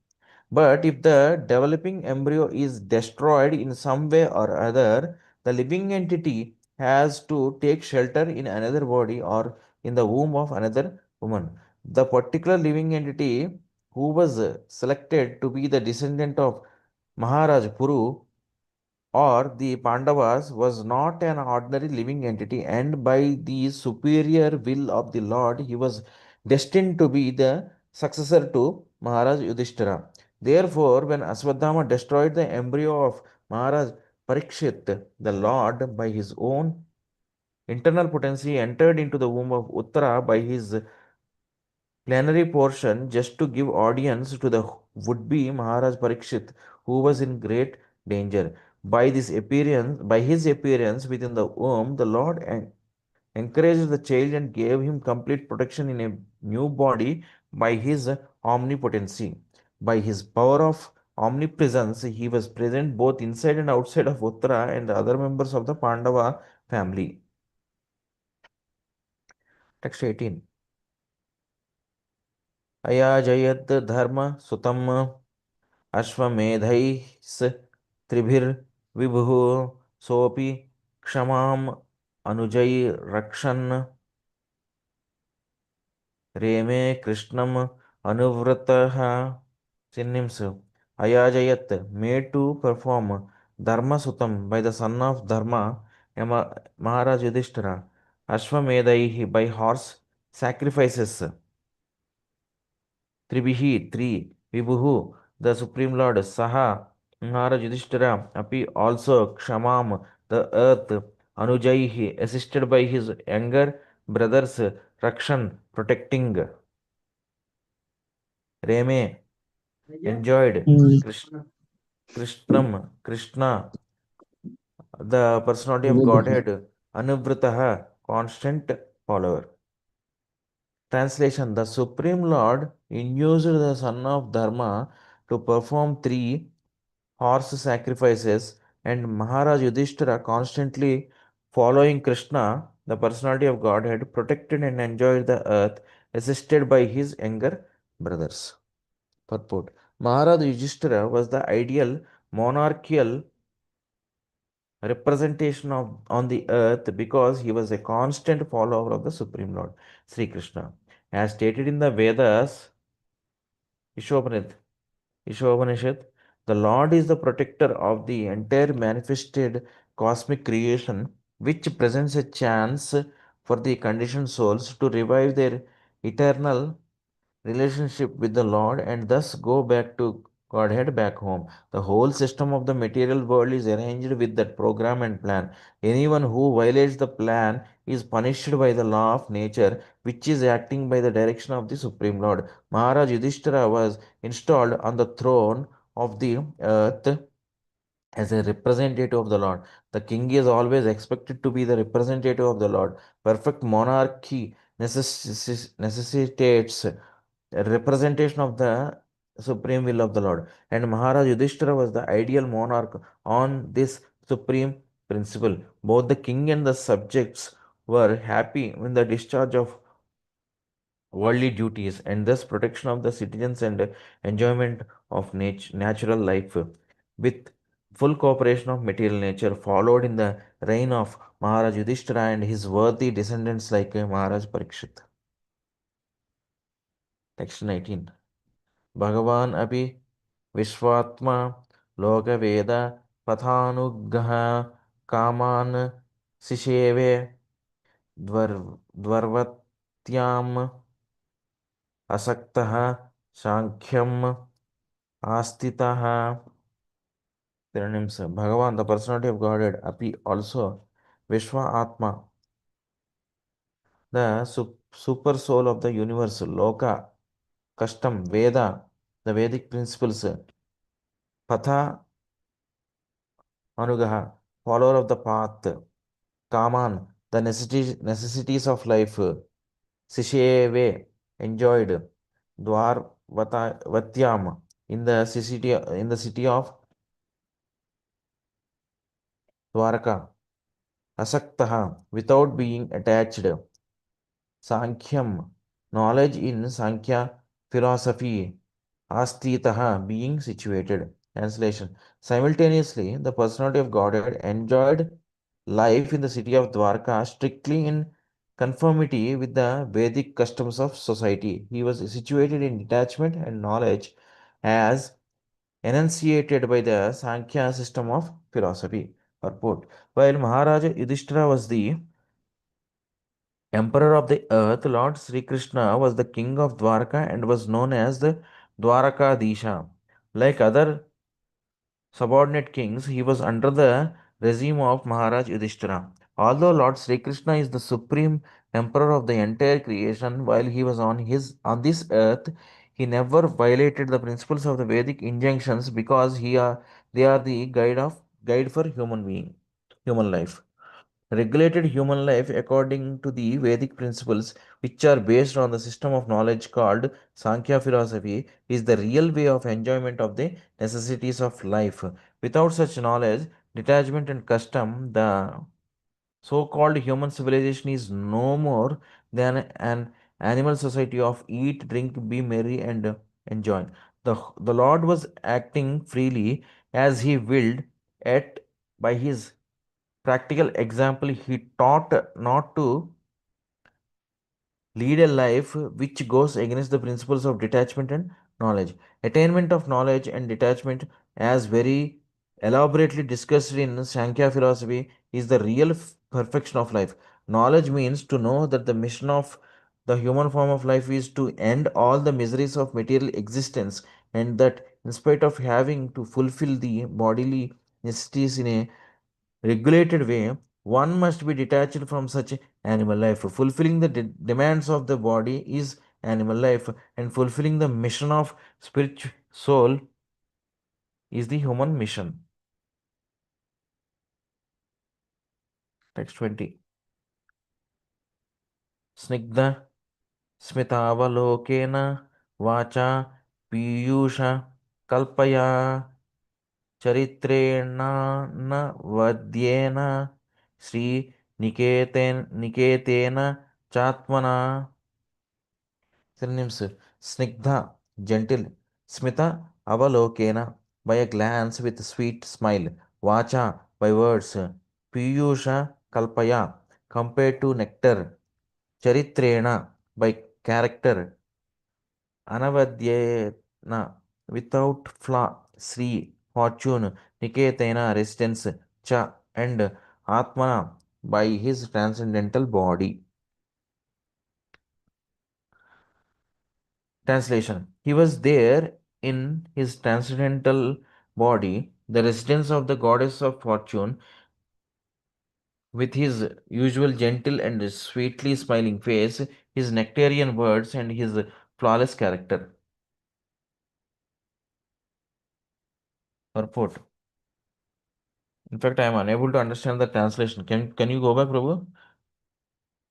But if the developing embryo is destroyed in some way or other, the living entity has to take shelter in another body or in the womb of another woman. The particular living entity who was selected to be the descendant of Maharaj Puru or the Pandavas was not an ordinary living entity, and by the superior will of the Lord, he was destined to be the successor to Maharaj Yudhishthira. Therefore, when Aswadhama destroyed the embryo of Maharaj Parikshit, the Lord, by his own internal potency, entered into the womb of Uttara by his plenary portion just to give audience to the would-be Maharaj Parikshit, who was in great danger. By his appearance within the womb, the Lord encouraged the child and gave him complete protection in a new body by his omnipotency. By his power of omnipresence, he was present both inside and outside of Uttara and the other members of the Pandava family. Text 18. अयाजयत् धर्म सुतम अश्वमेधैस् त्रिभिर्विभुः सोऽपि क्षमाम् अनुजैरक्षन् रेमे कृष्णम् अनुव्रतः. Synonyms: Ayajayat, made to perform Dharma Sutam by the son of Dharma, Maharaj Yudhishthira. Ashwamedaihi, by horse sacrifices. Tribihi, three. Vibhuhu, the Supreme Lord. Saha, Maharaj Yudhishthira. Api, also. Kshamam, the earth. Anujaihi, assisted by his younger brothers. Rakshan, protecting. Reme, enjoyed. Krishnam, Krishna, the personality of Godhead. Anuvrataha, constant follower. Translation: the Supreme Lord induced the son of Dharma to perform three horse sacrifices, and Maharaj Yudhishthira, constantly following Krishna, the personality of Godhead, protected and enjoyed the earth, assisted by his younger brothers. Purport: Maharaj Yudhishthira was the ideal monarchical representation of on the earth because he was a constant follower of the Supreme Lord, Sri Krishna. As stated in the Vedas, Ishopanishad, Ishopanishad, the Lord is the protector of the entire manifested cosmic creation, which presents a chance for the conditioned souls to revive their eternal relationship with the Lord and thus go back to Godhead back home. The whole system of the material world is arranged with that program and plan. Anyone who violates the plan is punished by the law of nature, which is acting by the direction of the Supreme Lord. Maharaj Yudhishthira was installed on the throne of the earth as a representative of the Lord. The king is always expected to be the representative of the Lord. Perfect monarchy necessitates a representation of the supreme will of the Lord. And Maharaj Yudhishthira was the ideal monarch on this supreme principle. Both the king and the subjects were happy in the discharge of worldly duties and thus protection of the citizens and enjoyment of natural life with full cooperation of material nature followed in the reign of Maharaj Yudhishthira and his worthy descendants like Maharaj Parikshit. Text 19. Bhagavan api Vishwatma Lokaveda Pathanugah Kaman Sisheve Dvarvatyam Asaktah Sankyam Astitah. Synonyms: Bhagavan, the personality of Godhead, Api, also, Vishwa Atma, the super soul of the universe, Loka, custom, Veda, the Vedic principles, Patha, Anugaha, follower of the path, Kaman, the necessities of life, Sisheve, enjoyed, Vatyam, in the city of Dwaraka, Asaktaha, without being attached, Sankyam, knowledge in Sankhya philosophy, Astitaha, being situated. Translation: simultaneously, the personality of Godhead enjoyed life in the city of Dwarka strictly in conformity with the Vedic customs of society. He was situated in detachment and knowledge as enunciated by the Sankhya system of philosophy. Purport: while Maharaja Yudhishthira was the Emperor of the earth, Lord Sri Krishna was the king of Dwarka and was known as the Dwarakadisha. Like other subordinate kings, he was under the regime of Maharaj Yudhishthira. Although Lord Sri Krishna is the supreme emperor of the entire creation, while he was on this earth, he never violated the principles of the Vedic injunctions because they are the guide for human life. Regulated human life according to the Vedic principles, which are based on the system of knowledge called Sankhya philosophy, is the real way of enjoyment of the necessities of life. Without such knowledge, detachment, and custom, the so called human civilization is no more than an animal society of eat, drink, be merry, and enjoy. The Lord was acting freely as he willed, yet by his practical example, he taught not to lead a life which goes against the principles of detachment and knowledge. Attainment of knowledge and detachment, as very elaborately discussed in Sankhya philosophy, is the real perfection of life. Knowledge means to know that the mission of the human form of life is to end all the miseries of material existence, and that in spite of having to fulfill the bodily necessities in a regulated way, one must be detached from such animal life. Fulfilling the demands of the body is animal life, and fulfilling the mission of spiritual soul is the human mission. Text 20. Snigdha Smitavalokena Vacha Piyusha Kalpaya Charitreణ Vadyena Sri Niketena Chatmana. Synonyms: Snigdha, gentle; Smita, avalokena, by a glance with sweet smile; Vacha, by words Piyusha Kalpaya compared to nectar, Charitrena by character, Anavadyena without flaw, Sri fortune, Niketena residence, Cha and Atmana by his transcendental body. Translation. He was there in his transcendental body, the residence of the goddess of fortune, with his usual gentle and sweetly smiling face, his nectarian words, and his flawless character. Purport. In fact, I am unable to understand the translation. Can you go back, Prabhu?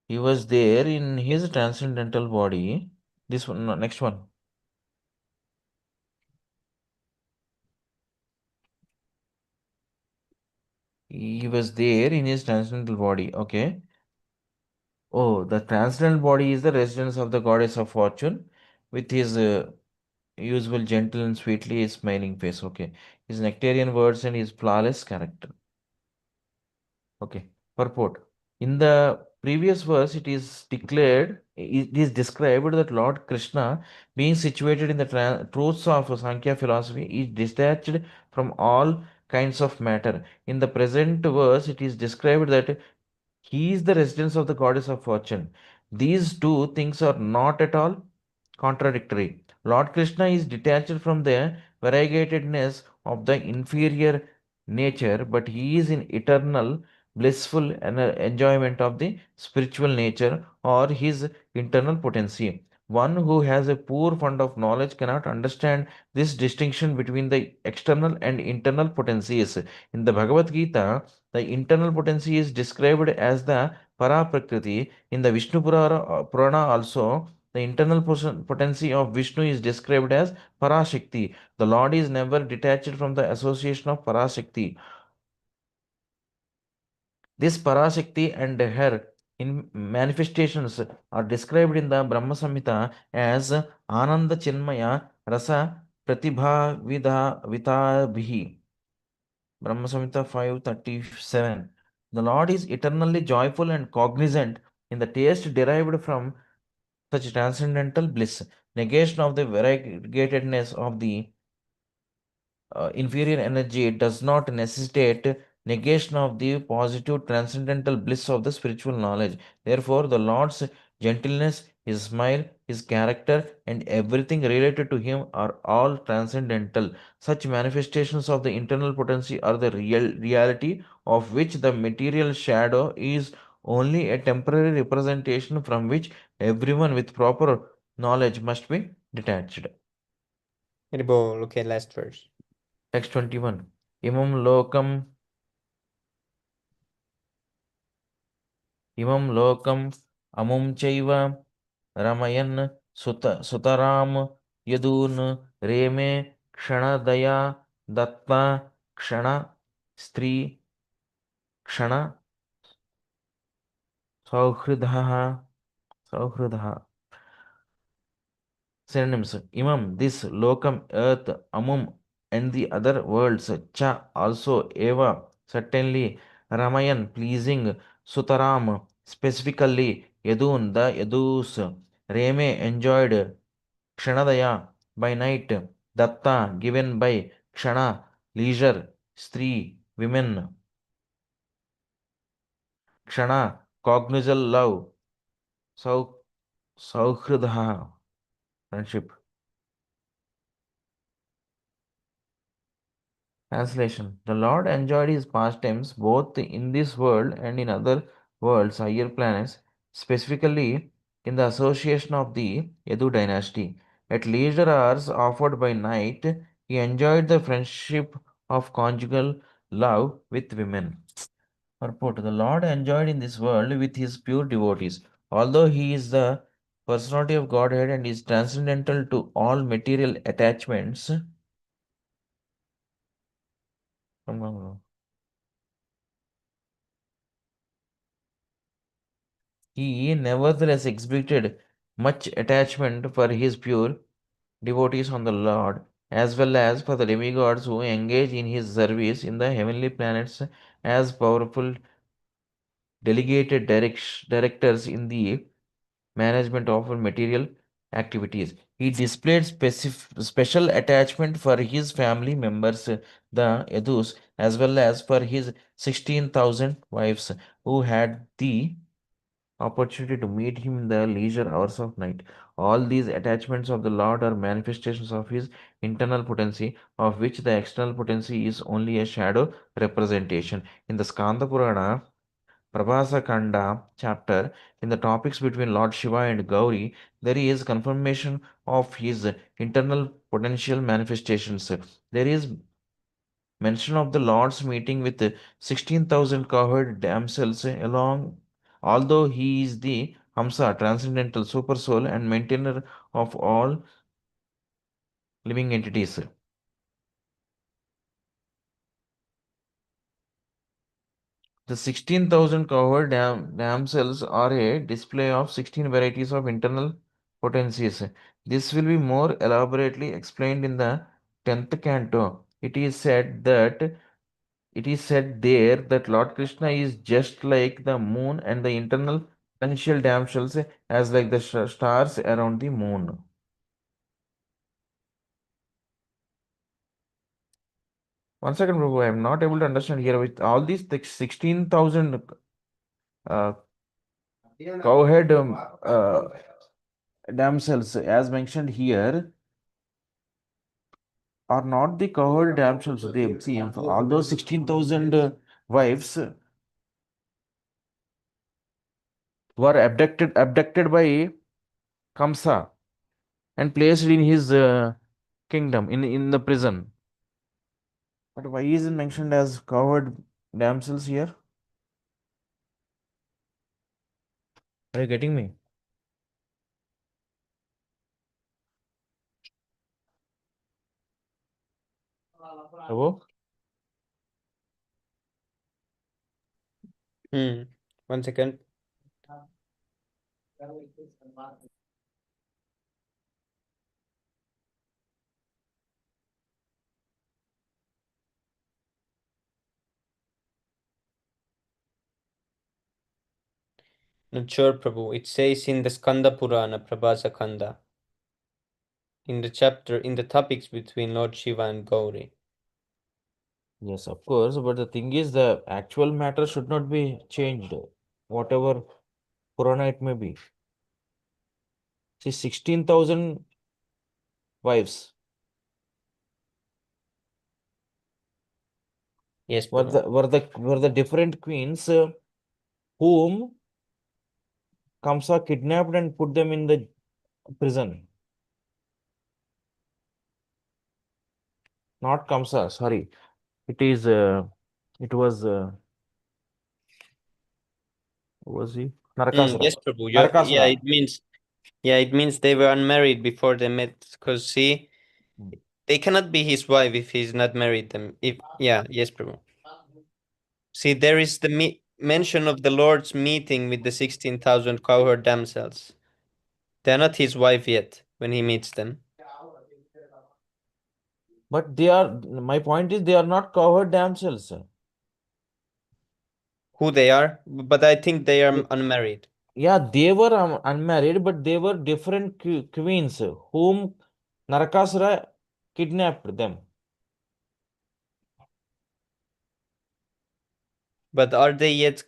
He was there in his transcendental body. This one, no, next one. He was there in his transcendental body. Okay. Oh, the transcendental body is the residence of the goddess of fortune with his usual gentle and sweetly smiling face. Okay. His nectarian words and his flawless character. Okay. Purport. In the previous verse, it is described that Lord Krishna, being situated in the truths of Sankhya philosophy, is detached from all kinds of matter. In the present verse, it is described that he is the residence of the goddess of fortune. These two things are not at all contradictory. Lord Krishna is detached from the variegatedness of the inferior nature, but he is in eternal, blissful enjoyment of the spiritual nature or his internal potency. One who has a poor fund of knowledge cannot understand this distinction between the external and internal potencies. In the Bhagavad Gita, the internal potency is described as the Paraprakriti. In the Vishnu Purana also, the internal potency of Vishnu is described as Parashakti. The Lord is never detached from the association of Parashakti. This Parashakti and her in manifestations are described in the Brahma Samhita as Ananda Chinmaya Rasa Pratibha Vitabhihi. Brahma Samhita 5:37. The Lord is eternally joyful and cognizant in the taste derived from such transcendental bliss. Negation of the variegatedness of the inferior energy does not necessitate negation of the positive transcendental bliss of the spiritual knowledge. Therefore, the Lord's gentleness, his smile, his character, and everything related to him are all transcendental. Such manifestations of the internal potency are the real reality of which the material shadow is only a temporary representation from which everyone with proper knowledge must be detached. Look at last verse. Text 21. Imam lokam amum chaiva ramayan sutaram yadun reme kshanadaya datta kshana stri kshana sauhridha sauhridha. Synonyms: Imam, this, Lokam, earth, Amum, and the other worlds, Cha, also, Eva, certainly, Ramayan, pleasing, Sutaram, specifically, Yadun, the Yadus, Reme, enjoyed, Kshanadaya, by night, Datta, given by Kshana, leisure, Stri, women, Kshana, cognizal love, Sau, Sauhridha, friendship. Translation: The Lord enjoyed his pastimes both in this world and in other worlds, higher planets, specifically in the association of the Yadu dynasty. At leisure hours offered by night, he enjoyed the friendship of conjugal love with women. Purport: The Lord enjoyed in this world with his pure devotees. Although he is the personality of Godhead and is transcendental to all material attachments, he nevertheless exhibited much attachment for his pure devotees on the Lord. as well as for the demigods who engage in his service in the heavenly planets as powerful delegated directors in the management of material activities. He displayed special attachment for his family members, the Yadus, as well as for his 16,000 wives who had the opportunity to meet him in the leisure hours of night. All these attachments of the Lord are manifestations of his internal potency, of which the external potency is only a shadow representation. In the Skanda Purana, Prabhasa Kanda chapter, in the topics between Lord Shiva and Gauri, there is confirmation of his internal potential manifestations. There is mention of the Lord's meeting with 16,000 cowherd damsels along, although he is the Hamsa, transcendental super soul and maintainer of all living entities. The 16,000 cowherd damsels are a display of 16 varieties of internal potencies. This will be more elaborately explained in the 10th canto. It is said there that Lord Krishna is just like the moon and the internal potential damsels as like the stars around the moon. One second, Prabhu, I am not able to understand here with all these 16,000 cowhead damsels as mentioned here are not the cowherd damsels. They see all those 16,000 wives were abducted by Kamsa and placed in his kingdom in the prison. But why is it mentioned as cowherd damsels here? Are you getting me? Hello? One second. Not sure, Prabhu. It says in the Skanda Purana, Prabhasa Kanda, in the topics between Lord Shiva and Gauri. Yes, of course. But the thing is, the actual matter should not be changed, whatever Purana it may be. See, 16,000 wives. Yes, were Prabhu. the different queens whom Kamsa kidnapped and put them in the prison. Not Kamsa, sorry. It is it was who was he? Narakasura. Yes, Prabhu. Narakasura. It means they were unmarried before they met. Because see, they cannot be his wife if he's not married them. Yes, Prabhu. See, there is the mention of the Lord's meeting with the 16,000 cowherd damsels. They are not his wife yet when he meets them. But they are, my point is, they are not cowherd damsels. Who they are, but I think they are unmarried. Yeah, they were unmarried, but they were different queens whom Narakasura kidnapped them. But are they yet,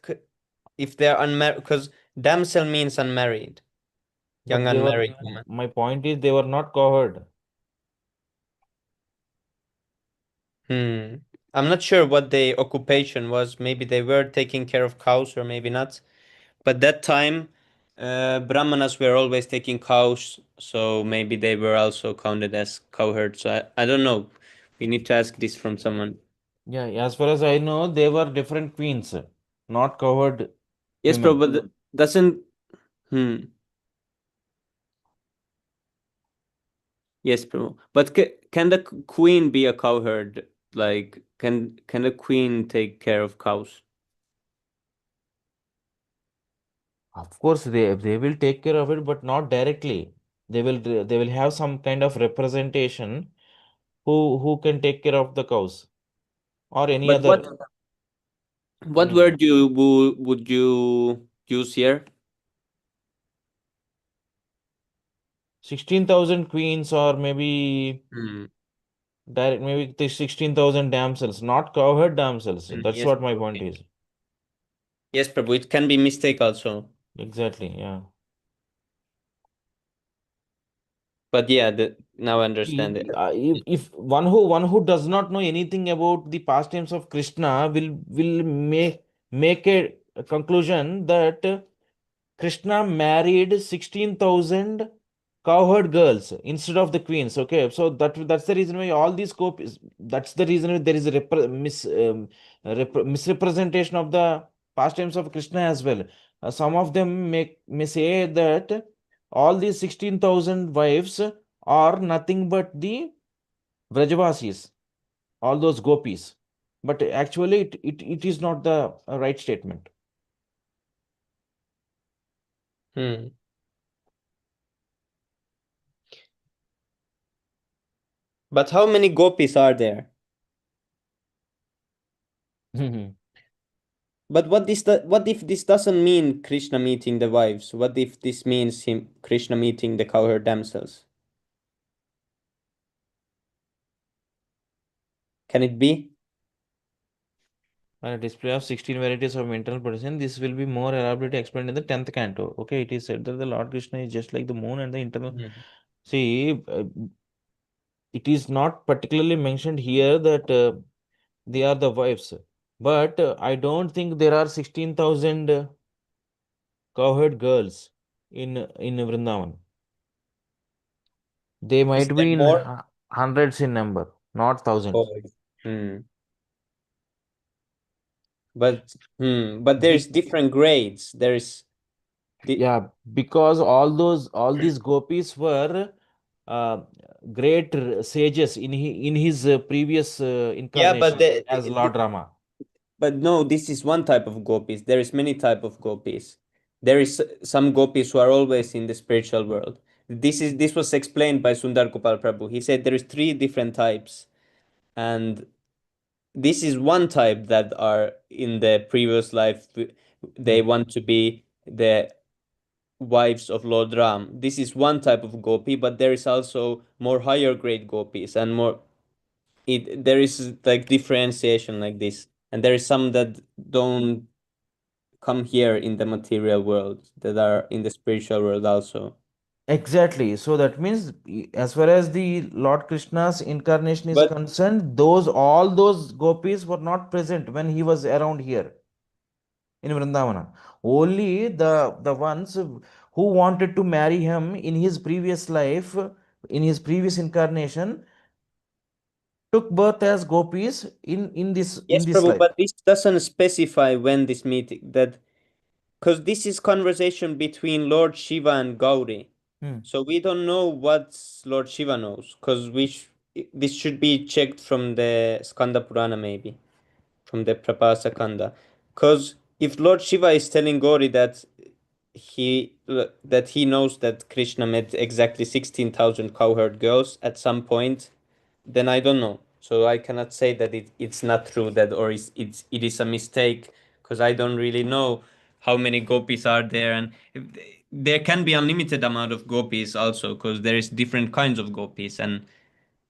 if they are unmarried, because damsel means unmarried, young But they were, unmarried woman. my point is, they were not cowherd. I'm not sure what the occupation was. Maybe they were taking care of cows or maybe not. But that time, Brahmanas were always taking cows, so maybe they were also counted as cowherds. So I don't know. We need to ask this from someone. Yeah, as far as I know, they were different queens, not cowherd Yes, bro, women. but doesn't. Hmm. Yes, bro. But can the queen be a cowherd? Like, can the queen take care of cows? Of course, they will take care of it, but not directly. They will have some kind of representation who can take care of the cows or any But other. what word would you use here? 16,000 queens, or maybe Hmm. direct, maybe the 16,000 damsels, not cowherd damsels. That's Yes, what my point okay. is. Yes, Prabhu, it can be mistake also. Exactly, yeah. But yeah, now I understand See, it. if one who does not know anything about the pastimes of Krishna will make a conclusion that Krishna married 16,000 cowherd girls instead of the queens. Okay, so that's the reason why all these copies. That's the reason why there is a misrepresentation of the pastimes of Krishna as well. Some of them may say that all these 16,000 wives are nothing but the Vrajavasis, all those gopis. But actually, it is not the right statement. Hmm. But how many gopis are there? But what if this doesn't mean Krishna meeting the wives? What if this means him Krishna meeting the cowherd damsels? Can it be? A display of 16 varieties of internal production. This will be more elaborately explained in the 10th canto. Okay, it is said that the Lord Krishna is just like the moon and the internal. Mhm. See, it is not particularly mentioned here that they are the wives, but I don't think there are 16,000 cowherd girls in Vrindavan. They Is might there be in more? hundreds in number, not thousands. Oh, hmm. But there is different grades. There is the Yeah, because all these gopis were uh, great sages in his previous yeah, but incarnation as Lord Rama. but no, this is one type of gopis. There is many type of gopis. There is some gopis who are always in the spiritual world. This was explained by Sundar Gopal Prabhu. He said there is three different types, and this is one type that are in the previous life. They Hmm. want to be the wives of Lord Ram. This is one type of gopi, but there is also more higher grade gopis and more there is like differentiation like this. And there is some that don't come here in the material world that are in the spiritual world also. Exactly. So that means, as far as the Lord Krishna's incarnation is But concerned, those all those gopis were not present when he was around here in Vrindavana. Only the ones who wanted to marry him in his previous life, in his previous incarnation, took birth as gopis in yes, this Prabhu, life. but this doesn't specify when this meeting that because this is conversation between Lord Shiva and Gauri. Hmm. So we don't know what Lord Shiva knows because this should be checked from the Skanda Purana maybe from the Prabhasa Kanda. Because if Lord Shiva is telling Gauri that he knows that Krishna met exactly 16,000 cowherd girls at some point, then I don't know. So I cannot say that it's not true that or it is a mistake because I don't really know how many gopis are there and there can be unlimited amount of gopis also because there is different kinds of gopis and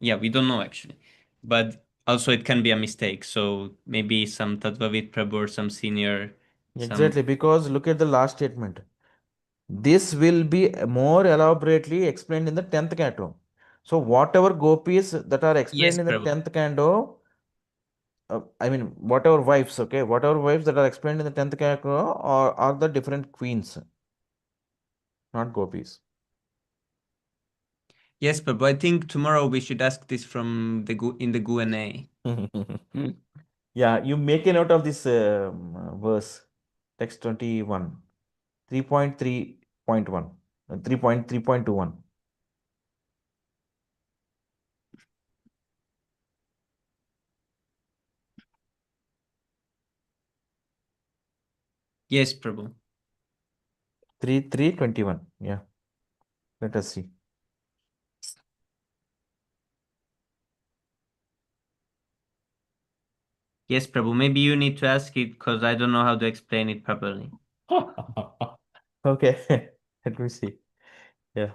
yeah, we don't know actually. But also it can be a mistake. So maybe some Tattvavid Prabhu or some senior, some Exactly, because look at the last statement. This will be more elaborately explained in the 10th canto. So whatever gopis that are yes, explained in the Prabhu. 10th canto, I mean whatever wives, okay, whatever wives that are explained in the 10th canto are the different queens, not gopis. Yes, Prabhu. I think tomorrow we should ask this from in the Q&A. Yeah, you make a note of this verse, text 21, 3.3.1, 3.3.21. Yes, Prabhu. 3.3.21. Yeah, let us see. Yes, Prabhu. Maybe you need to ask it because I don't know how to explain it properly. Okay, let me see. Yeah.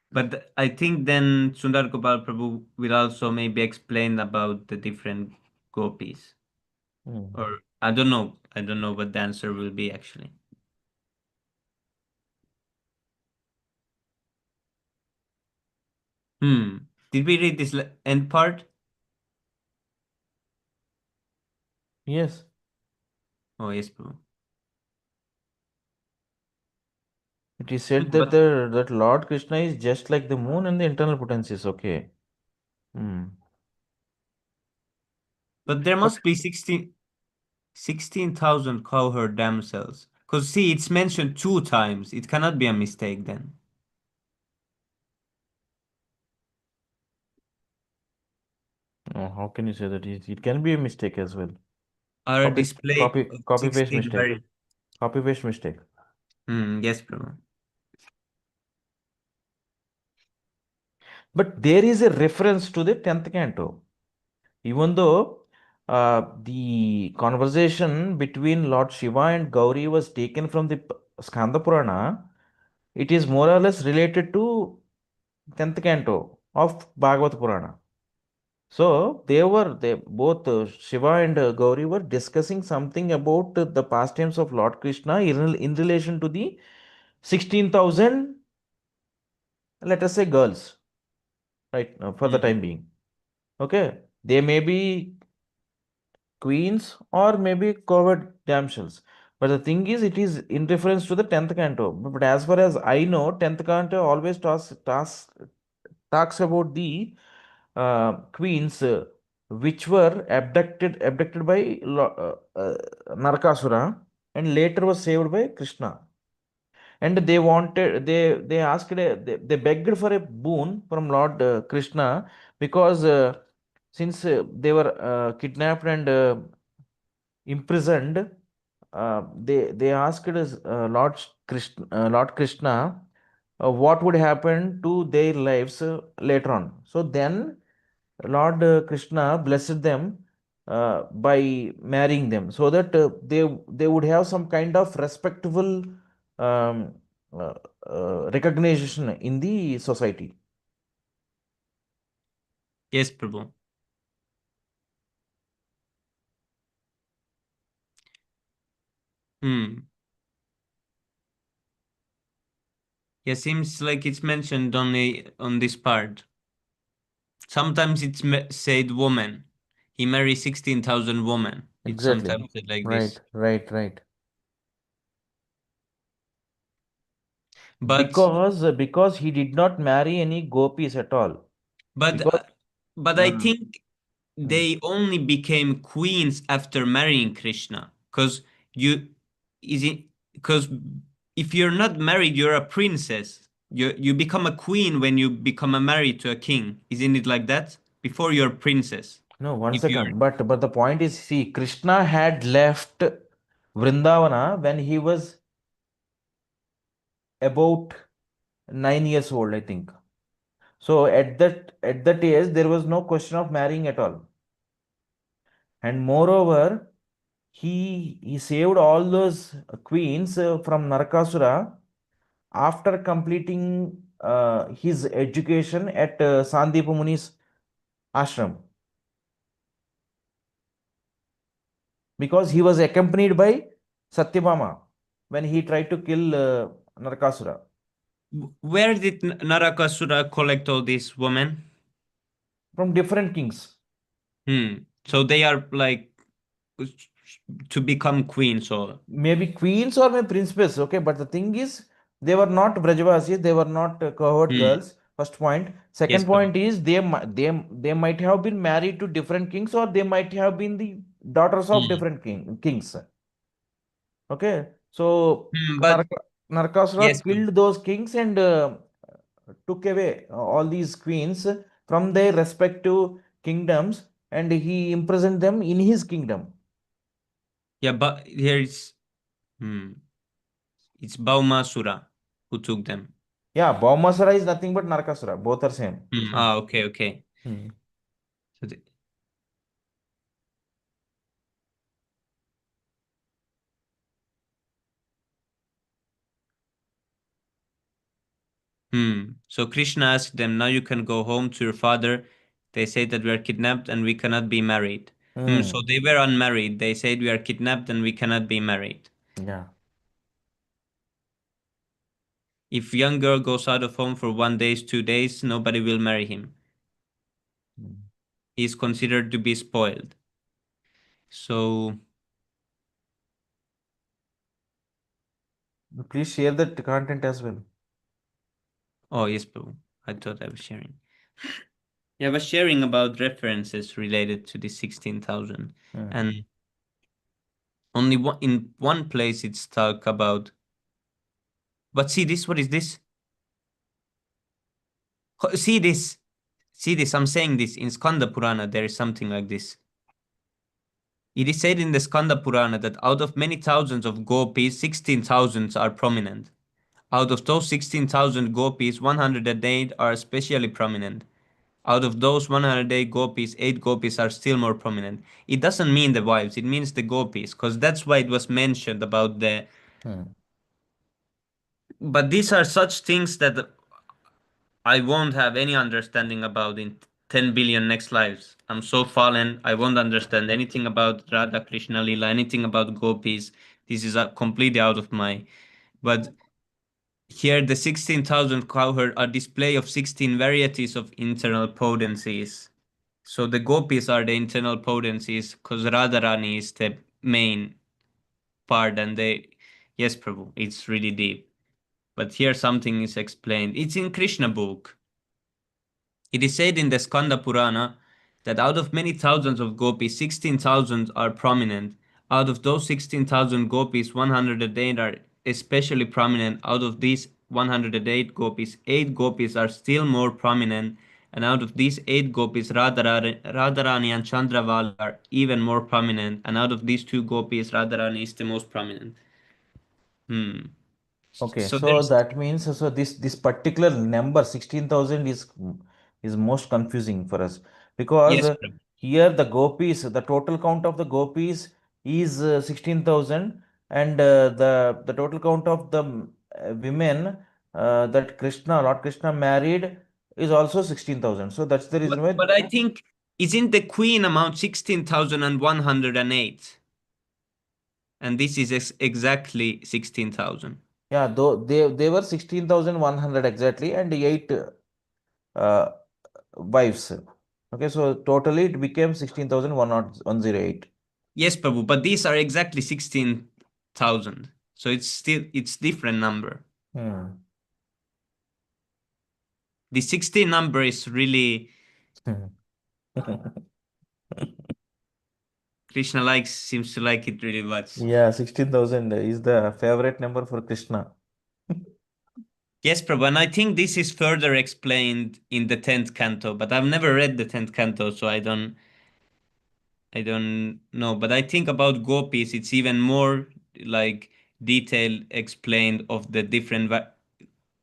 But I think then Sundar Gopal Prabhu will also maybe explain about the different gopis. Hmm. Or I don't know. I don't know what the answer will be actually. Did we read this end part? Yes. Oh, yes, Prabhu. It is said that that Lord Krishna is just like the moon and the internal potencies. Okay. Hmm. But there But must be 16,000 cowherd damsels. Because see, it's mentioned 2 times. It cannot be a mistake then. how can you say that? It can be a mistake as well. Are displayed Copy paste 16 mistake. very. Copy paste mistake. Yes, Prabhu. But there is a reference to the 10th canto. Even though the conversation between Lord Shiva and Gauri was taken from the Skanda Purana, it is more or less related to 10th canto of Bhagavad Purana. So they both Shiva and Gauri were discussing something about the pastimes of Lord Krishna in relation to the 16,000, let us say, girls, right, for the time being. Okay, they may be queens or maybe covered damsels. But the thing is, it is in reference to the 10th canto. But as far as I know, 10th canto always talks about the queens which were abducted by Narakasura and later was saved by Krishna. And they asked, they begged for a boon from Lord Krishna because since they were kidnapped and imprisoned, they asked Lord Krishna what would happen to their lives later on. So then Lord Krishna blessed them by marrying them, so that they would have some kind of respectable um, uh, recognition in the society. Yes, Prabhu. Yeah, seems like it's mentioned only on this part. Sometimes it's said woman. He married 16,000 women. It's Exactly. sometimes said like Right, this. right. But Because he did not marry any gopis at all. but Because but I uh, think hmm. they only became queens after marrying Krishna. Because you is it because if you're not married, you're a princess. You become a queen when you become a married to a king. Isn't it like that? Before you're a princess. No, one If you're second. But the point is, see, Krishna had left Vrindavana when he was about 9 years old, I think. So at that age, there was no question of marrying at all. And moreover, he saved all those queens from Narakasura after completing his education at Sandeepa Muni's ashram, because he was accompanied by Satyabhama when he tried to kill Narakasura. where did Narakasura collect all these women? From different kings. So they are like to become queens or Maybe queens or maybe princesses, okay? But the thing is, they were not Brajavasis, they were not cohort hmm. girls. First point. Yes, Second Prabhu. point is they might have been married to different kings, or they might have been the daughters of Hmm. different kings. Okay, so But yes, Narakasura Prabhu. killed those kings and took away all these queens from their respective kingdoms, and he imprisoned them in his kingdom. Yeah, but here hmm, it's Baumasura who took them. Yeah, Bhaumasura is nothing but Narakasura. Both are same. Okay, okay. Hmm. So So Krishna asked them, now you can go home to your father. They say that we are kidnapped and we cannot be married. So they were unmarried. They said we are kidnapped and we cannot be married. Yeah. If young girl goes out of home for 1 day, 2 days, nobody will marry him. He is considered to be spoiled. So, Please share that content as well. oh yes, Prabhu. I thought I was sharing. Yeah, I was sharing about references related to the 16,000. And only in one place it's talk about. But see this, what is this? See this. See this, I'm saying this. In Skanda Purana, there is something like this. It is said in the Skanda Purana that out of many thousands of gopis, 16,000 are prominent. Out of those 16,000 gopis, 108 are especially prominent. Out of those 108 gopis, 8 gopis are still more prominent. It doesn't mean the wives, it means the gopis, because that's why it was mentioned about the. But these are such things that I won't have any understanding about in 10 billion next lives. I'm so fallen, I won't understand anything about Radha Krishna Lila, anything about gopis. This is completely out of my. But here, the 16,000 cowherd are display of 16 varieties of internal potencies. So the gopis are the internal potencies, because Radharani is the main part, and they. Yes, Prabhu, it's really deep. But here something is explained. It's in Krishna book. It is said in the Skanda Purana that out of many thousands of gopis, 16,000 are prominent. Out of those 16,000 gopis, 108 are especially prominent. Out of these 108 gopis, 8 gopis are still more prominent. And out of these 8 gopis, Radharani and Chandravali are even more prominent. And out of these 2 gopis, Radharani is the most prominent. Okay, So so there's. that means so this particular number 16,000 is most confusing for us because Yes, Prabhu. here the gopis, the total count of the gopis is 16,000, and the total count of the women that Lord Krishna married is also 16,000. So that's the reason why. But I think, isn't the queen amount 16,108? And this is exactly 16,000. Yeah, though they were 16,100 exactly, and 8 uh, wives. Okay, so totally it became 16,108. Yes, Prabhu, but these are exactly 16,000. So it's different number. The 16 number is really Krishna seems to like it really much. Yeah, 16,000 is the favorite number for Krishna. Yes, Prabhu, and I think this is further explained in the 10th canto, but I've never read the 10th canto, so I don't know, but I think about gopis, it's even more like detailed explained of the different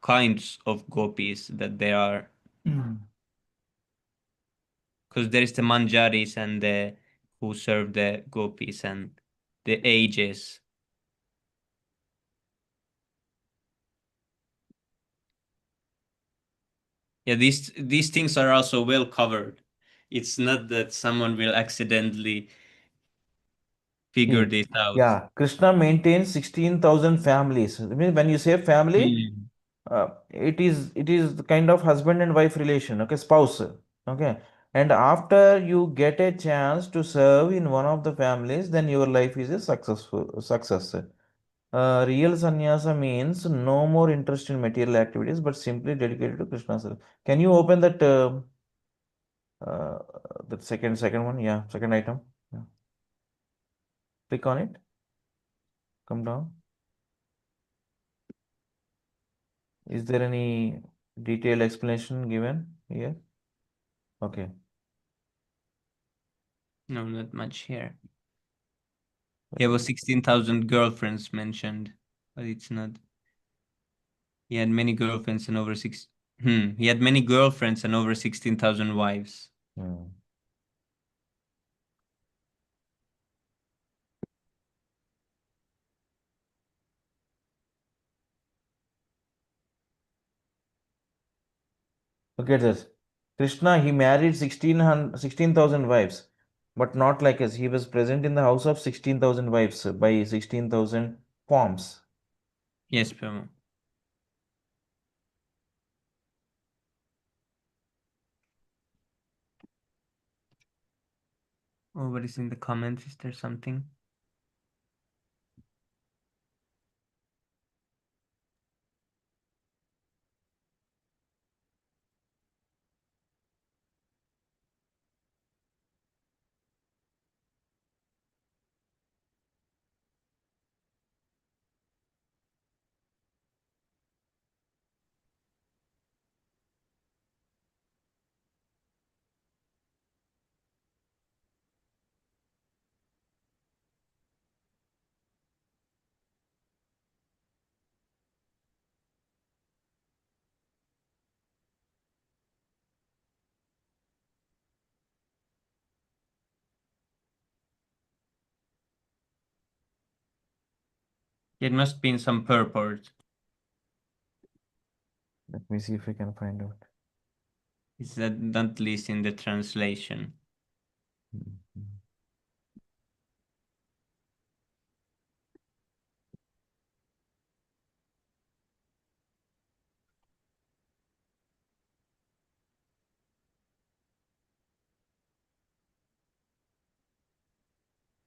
kinds of gopis that there are. Because there is the manjaris and the who serve the gopis and the ages. Yeah, these things are also well covered. It's not that someone will accidentally figure this out. Yeah, Krishna maintains 16,000 families. I mean, when you say family, it is the kind of husband and wife relation, okay, spouse, okay. And after you get a chance to serve in one of the families, then your life is a successful success. Real sannyasa means no more interest in material activities, but simply dedicated to Krishna service. Can you open uh, that second one? Yeah, second item. Yeah. Click on it. Come down. Is there any detailed explanation given here? Okay. No, not much here. There was 16,000 girlfriends mentioned, but it's not. He had many girlfriends and over six. He had many girlfriends and over 16,000 wives. Look at this. Krishna, he married 16,000 wives, but not like us. He was present in the house of 16,000 wives by 16,000 forms. Yes, Prabhu. Oh, what is in the comments? Is there something? It must be in some purport. Let me see if I can find out. Is that not least in the translation? Mhm.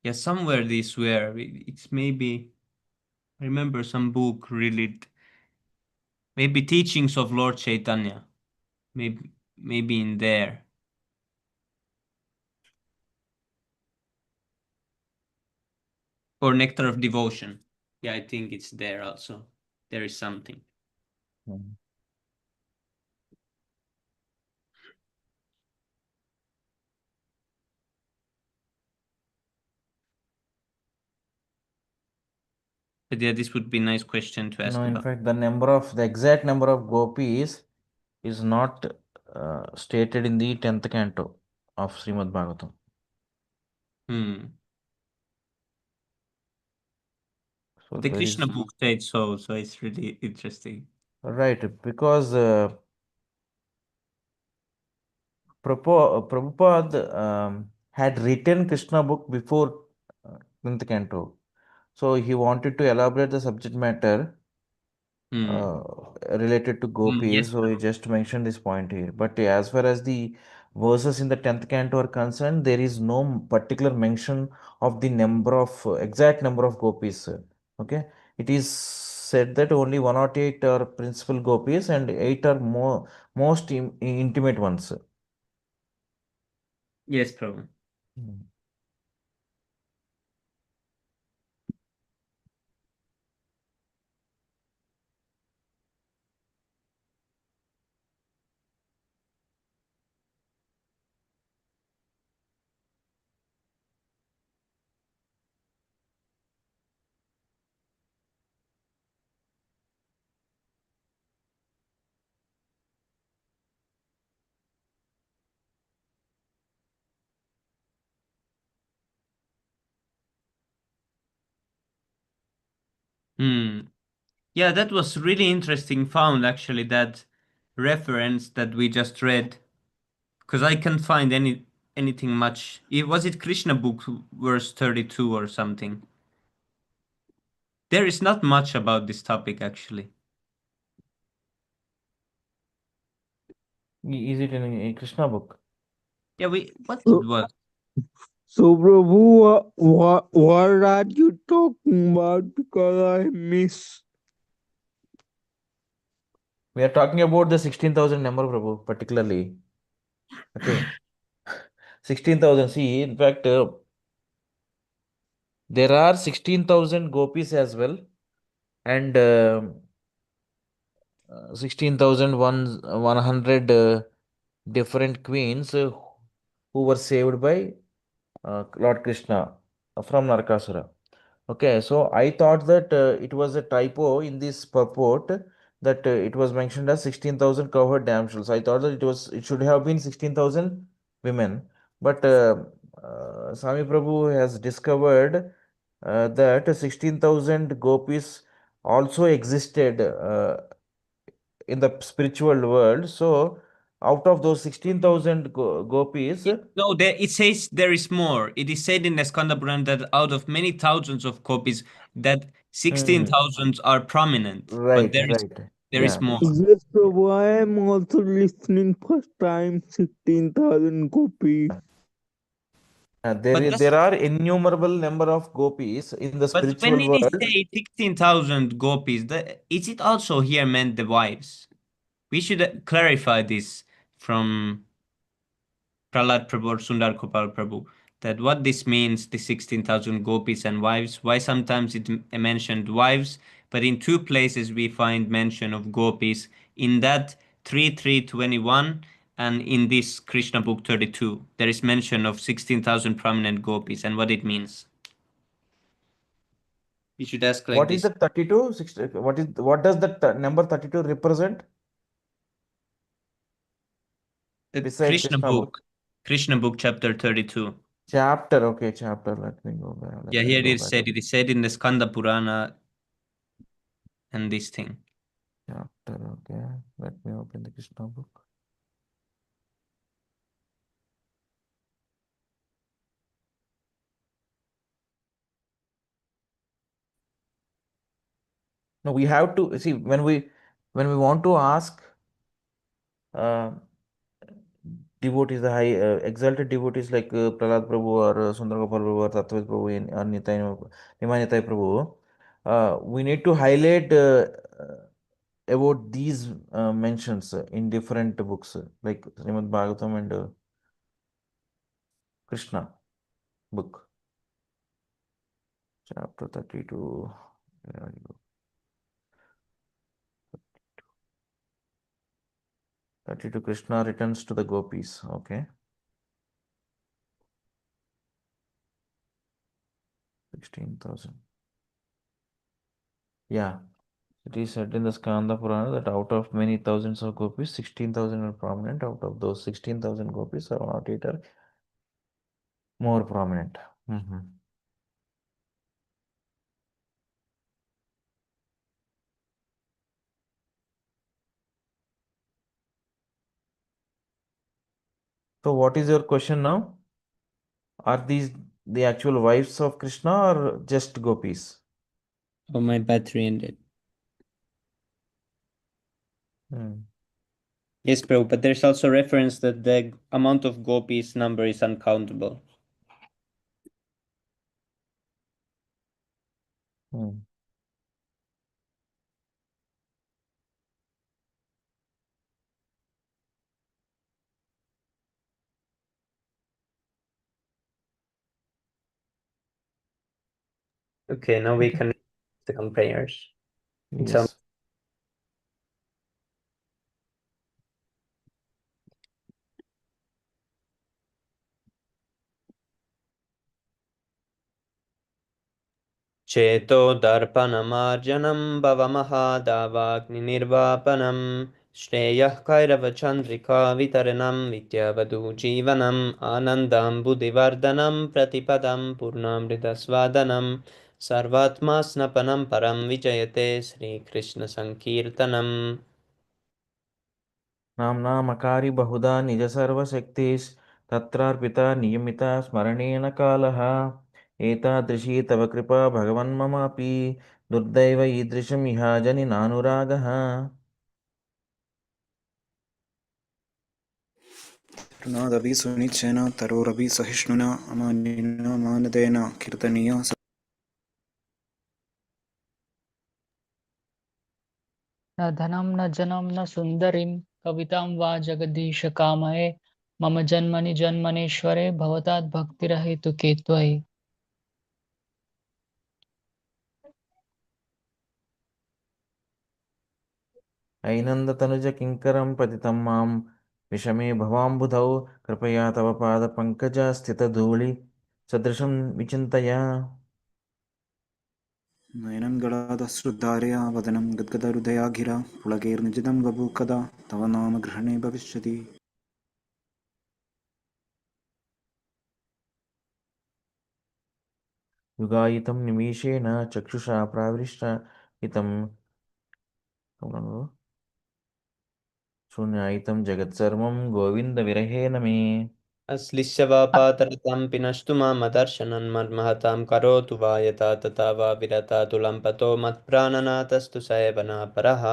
Yeah, somewhere these were. It's maybe, I remember some book really, maybe Teachings of Lord Chaitanya. Maybe in there. Or Nectar of Devotion. Yeah, I think it's there also. There is something. Mhm. But yeah, this would be a nice question to ask No, in about. fact, the exact number of gopis is not stated in the 10th canto of Śrīmad-Bhāgavatam. So The there is, Krishna book said so it's really interesting. right, because Prabhupada had written Krishna book before 10th canto. So he wanted to elaborate the subject matter Hmm. related to gopis. Yes. So he just mentioned this point here. But as far as the verses in the 10th canto are concerned, there is no particular mention of the exact number of gopis. Okay, it is said that only 108 are principal gopis and 8 are most intimate ones. Yes, Prabhu. Hmm. Yeah, that was really interesting found actually, that reference that we just read. Because I can't find anything much. Was it Krishna book verse 32 or something? There is not much about this topic actually. Is it in a Krishna book? Yeah, what it So, was. Prabhu, what are you talking about? Because I miss. We are talking about the 16,000 number, Prabhu, particularly. Okay. 16,000. See, in fact, there are 16,000 gopis as well, and 16,100 different queens who were saved by Lord Krishna from Narakasura. Okay, so I thought that it was a typo in this purport, that it was mentioned as 16,000 covered damsels. I thought that it should have been 16,000 women, but Swami Prabhu has discovered that 16,000 gopis also existed in the spiritual world. So out of those 16,000 gopis, No, there, it says there is more. It is said in the Skanda Purana that out of many thousands of copies, that 16,000 are prominent, but right, there is yeah. more. Yes, Prabhu, I am also listening first time 16,000 copies. But There are innumerable number of gopis in the but when spiritual it is world. say 16,000 gopis, is it also here meant the wives? We should clarify this from Prahlad Prabhu or Sundar Gopal Prabhu, that what this means, the 16,000 gopis and wives, why sometimes it mentioned wives, but in two places we find mention of gopis, in that 3.3.21 and in this Krishna book 32. There is mention of 16,000 prominent gopis and what it means. We should ask like What is this. the 32? What does that number 32 represent The beside Krishna book? Krishna book chapter 32. Chapter, okay, chapter. Let me go back. Yeah, Let me here go back. it is said in the Skanda Purana and this thing. Chapter, okay. Let me open the Krishna book. No, we have to see when we want to ask uh, devotees, the high exalted devotees like Prahlad Prabhu or Sundar Gopal Prabhu or Tattva Prabhu or Nitai Prabhu, we need to highlight about these mentions in different books like Śrīmad-Bhāgavatam and Krishna book, chapter 32. Where are you? 32 Krishna returns to the gopis. Okay. 16,000. Yeah. It is said in the Skanda Purana that out of many thousands of gopis, 16,000 are prominent. Out of those 16,000 gopis, around 8 are more prominent. So, what is your question now? Are these the actual wives of Krishna or just gopis? Oh, my battery ended. Yes, bro, but there's also reference that the amount of gopis number is uncountable. Okay, now we can the prayers. Yes. चेतो दर्पणमार्जनं भवमहादावाग्निर्वापनं श्रेयः कैरवचन्द्रिका वितरणं विद्यावधूजीवनम् आनन्दाम्बुदिवर्धनं प्रतिपदं पूर्णामृतस्वादनं सर्वात्मा स्नपनं परं विजयते श्रीकृष्णसङ्कीर्तनम् नाम्नामकारि बहुधा निज सर्वशक्तिस् तत्रार्पिता नियमिता स्मरणेन कालः एतादृशी तव कृपा भगवन् ममापि दुर्दैव ईदृशम् इहा जनिनानुरागः तरुणादपि सुनिच्छेन तरोरपि सहिष्णुना अमानिना मानदेन कीर्तनीय न धनं न जनं न सुन्दरीं कवितां वा जगदीश कामये मम जन्मनि जन्मनेश्वरे भवतात् भक्तिरहेतुके त्वयि ऐनन्दतनुज किङ्करं पतितं मां विषमे भवाम्बुधौ कृपया तव पादपङ्कजस्थितधूळि सदृशं विचिन्तय नयनङ्गलादश्रुधारया वदनं गद्गदहृदया गिरा पुलकैर्निजितं बभू कदा तव नाम ग्रहणे भविष्यति युगायितं निमीषेण चक्षुषा प्राविष्ट इतं शून्यायितं जगत्सर्वं गोविन्दविरहेण मे। अश्लिष्य वा पातरतां पिनष्टु मामदर्शनं मन्महतां करोतु वा यथा तथा वा विरता तुलम्पतो मत्प्राणनाथस्तु स एव नापरः.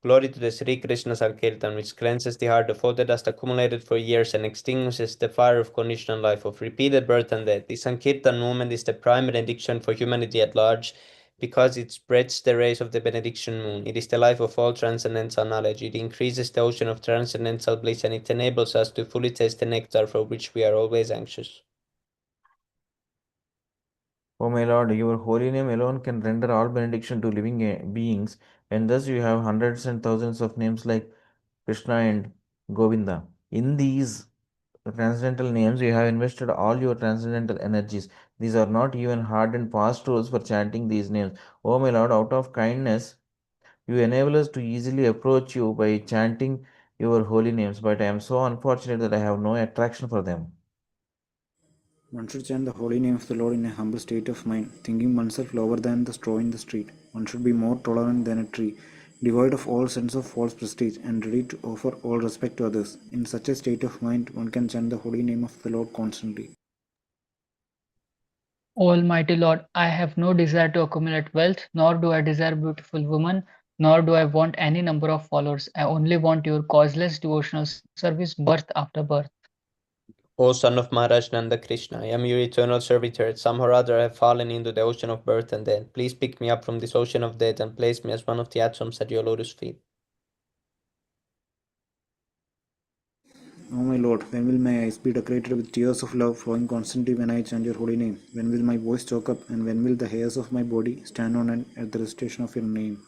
Glory to the Sri Krishna Sankirtan, which cleanses the heart of all the dust accumulated for years and extinguishes the fire of conditional life, of repeated birth and death. The Sankirtan movement is the prime benediction for humanity at large, because it spreads the rays of the benediction moon. It is the life of all transcendental knowledge. It increases the ocean of transcendental bliss, and it enables us to fully taste the nectar for which we are always anxious. O my Lord, your holy name alone can render all benediction to living beings, and thus you have hundreds and thousands of names like Krishna and Govinda. In these transcendental names, you have invested all your transcendental energies. These are not even hard and fast rules for chanting these names. O my Lord, out of kindness, you enable us to easily approach you by chanting your holy names, but I am so unfortunate that I have no attraction for them. One should chant the holy name of the Lord in a humble state of mind, thinking oneself lower than the straw in the street. One should be more tolerant than a tree, devoid of all sense of false prestige, and ready to offer all respect to others. In such a state of mind, one can chant the holy name of the Lord constantly. Almighty Lord, I have no desire to accumulate wealth, nor do I desire beautiful women, nor do I want any number of followers. I only want your causeless devotional service birth after birth. O son of Maharaj Nanda Krishna, I am your eternal servitor. Somehow or other I have fallen into the ocean of birth and death. Please pick me up from this ocean of death and place me as one of the atoms at your lotus feet. O my Lord, when will my eyes be decorated with tears of love flowing constantly when I chant your holy name? When will my voice choke up, and when will the hairs of my body stand on end at the recitation of your name?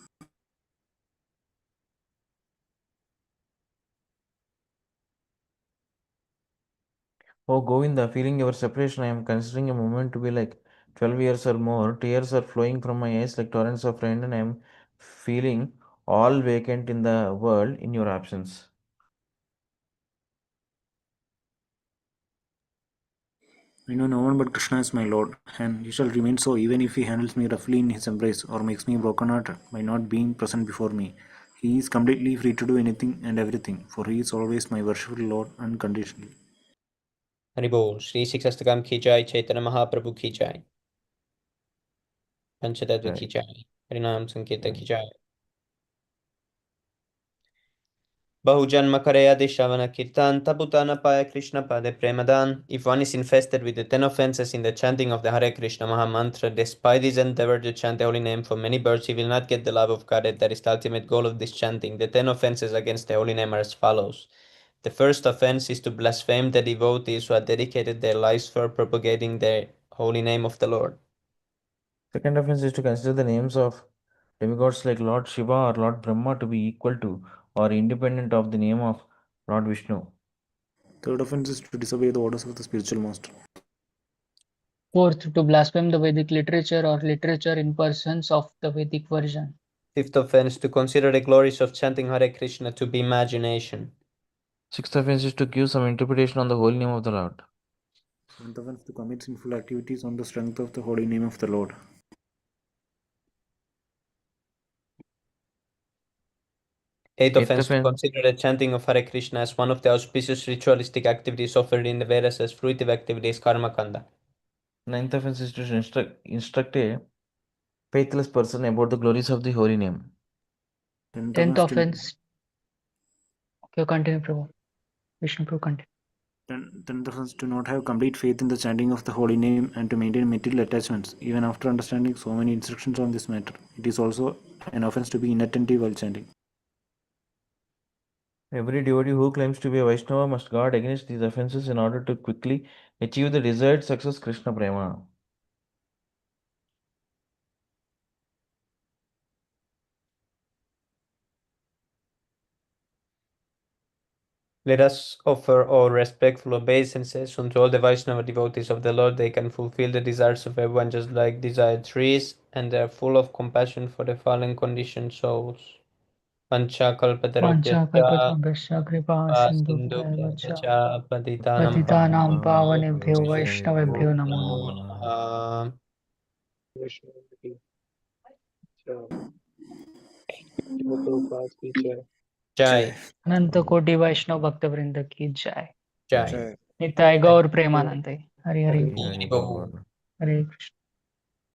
Oh Govinda, feeling your separation, I am considering a moment to be like 12 years or more. Tears are flowing from my eyes like torrents of rain, and I am feeling all vacant in the world in your absence. I know no one but Krishna is my Lord, and he shall remain so even if he handles me roughly in his embrace or makes me broken-hearted by not being present before me. He is completely free to do anything and everything, for he is always my worshipful Lord unconditionally. Haribol, Shri Siksastakam ki jai, Chaitanya Mahaprabhu ki jai, Panchatattva ki jai, Harinam Sankirtan ki jai. Bahujanma Karayadi Shavana Kirtan Tabutana Paya Krishna Pade Premadan. If one is infested with the 10 offenses in the chanting of the Hare Krishna Maha Mantra, despite his endeavor to chant the holy name for many births, he will not get the love of God. That is the ultimate goal of this chanting. The 10 offenses against the holy name are as follows. The first offense is to blaspheme the devotees who have dedicated their lives for propagating the holy name of the Lord. Second offense is to consider the names of demigods like Lord Shiva or Lord Brahma to be equal to or independent of the name of Lord Vishnu. Third offense is to disobey the orders of the spiritual master. Fourth, to blaspheme the Vedic literature or literature in persons of the Vedic version. Fifth offense, to consider the glories of chanting Hare Krishna to be imagination. Sixth offense is to give some interpretation on the holy name of the Lord. Seventh offense, to commit sinful activities on the strength of the holy name of the Lord. Eighth Eighth offense, to offense. consider the chanting of Hare Krishna as one of the auspicious ritualistic activities offered in the Vedas as fruitive activities, karma kanda. Ninth offense is to instruct a faithless person about the glories of the holy name. Tenth offense. Okay, continue, Prabhu. Vishnu Prabhu, continue. Tenth offense, to not have complete faith in the chanting of the holy name and to maintain material attachments, even after understanding so many instructions on this matter. It is also an offense to be inattentive while chanting. Every devotee who claims to be a Vaishnava must guard against these offenses in order to quickly achieve the desired success, Krishna Prema. Let us offer all respectful obeisances unto all the Vaishnava devotees of the Lord. They can fulfill the desires of everyone just like desired trees, and they are full of compassion for the fallen conditioned souls. Panchakalpatarubhyascha kripa sindhubhyaiva cha patitanam pavanebhyo vaishnavebhyo namo namaha. Vishnu ki jai. Prabhupada ki jai. Jai. अनंत कोटि वैष्णव भक्त वृंद की जय। Jai. Jai. Nitai गौर Premanand. Hari Hari Hari Go. Bol. हरे कृष्ण।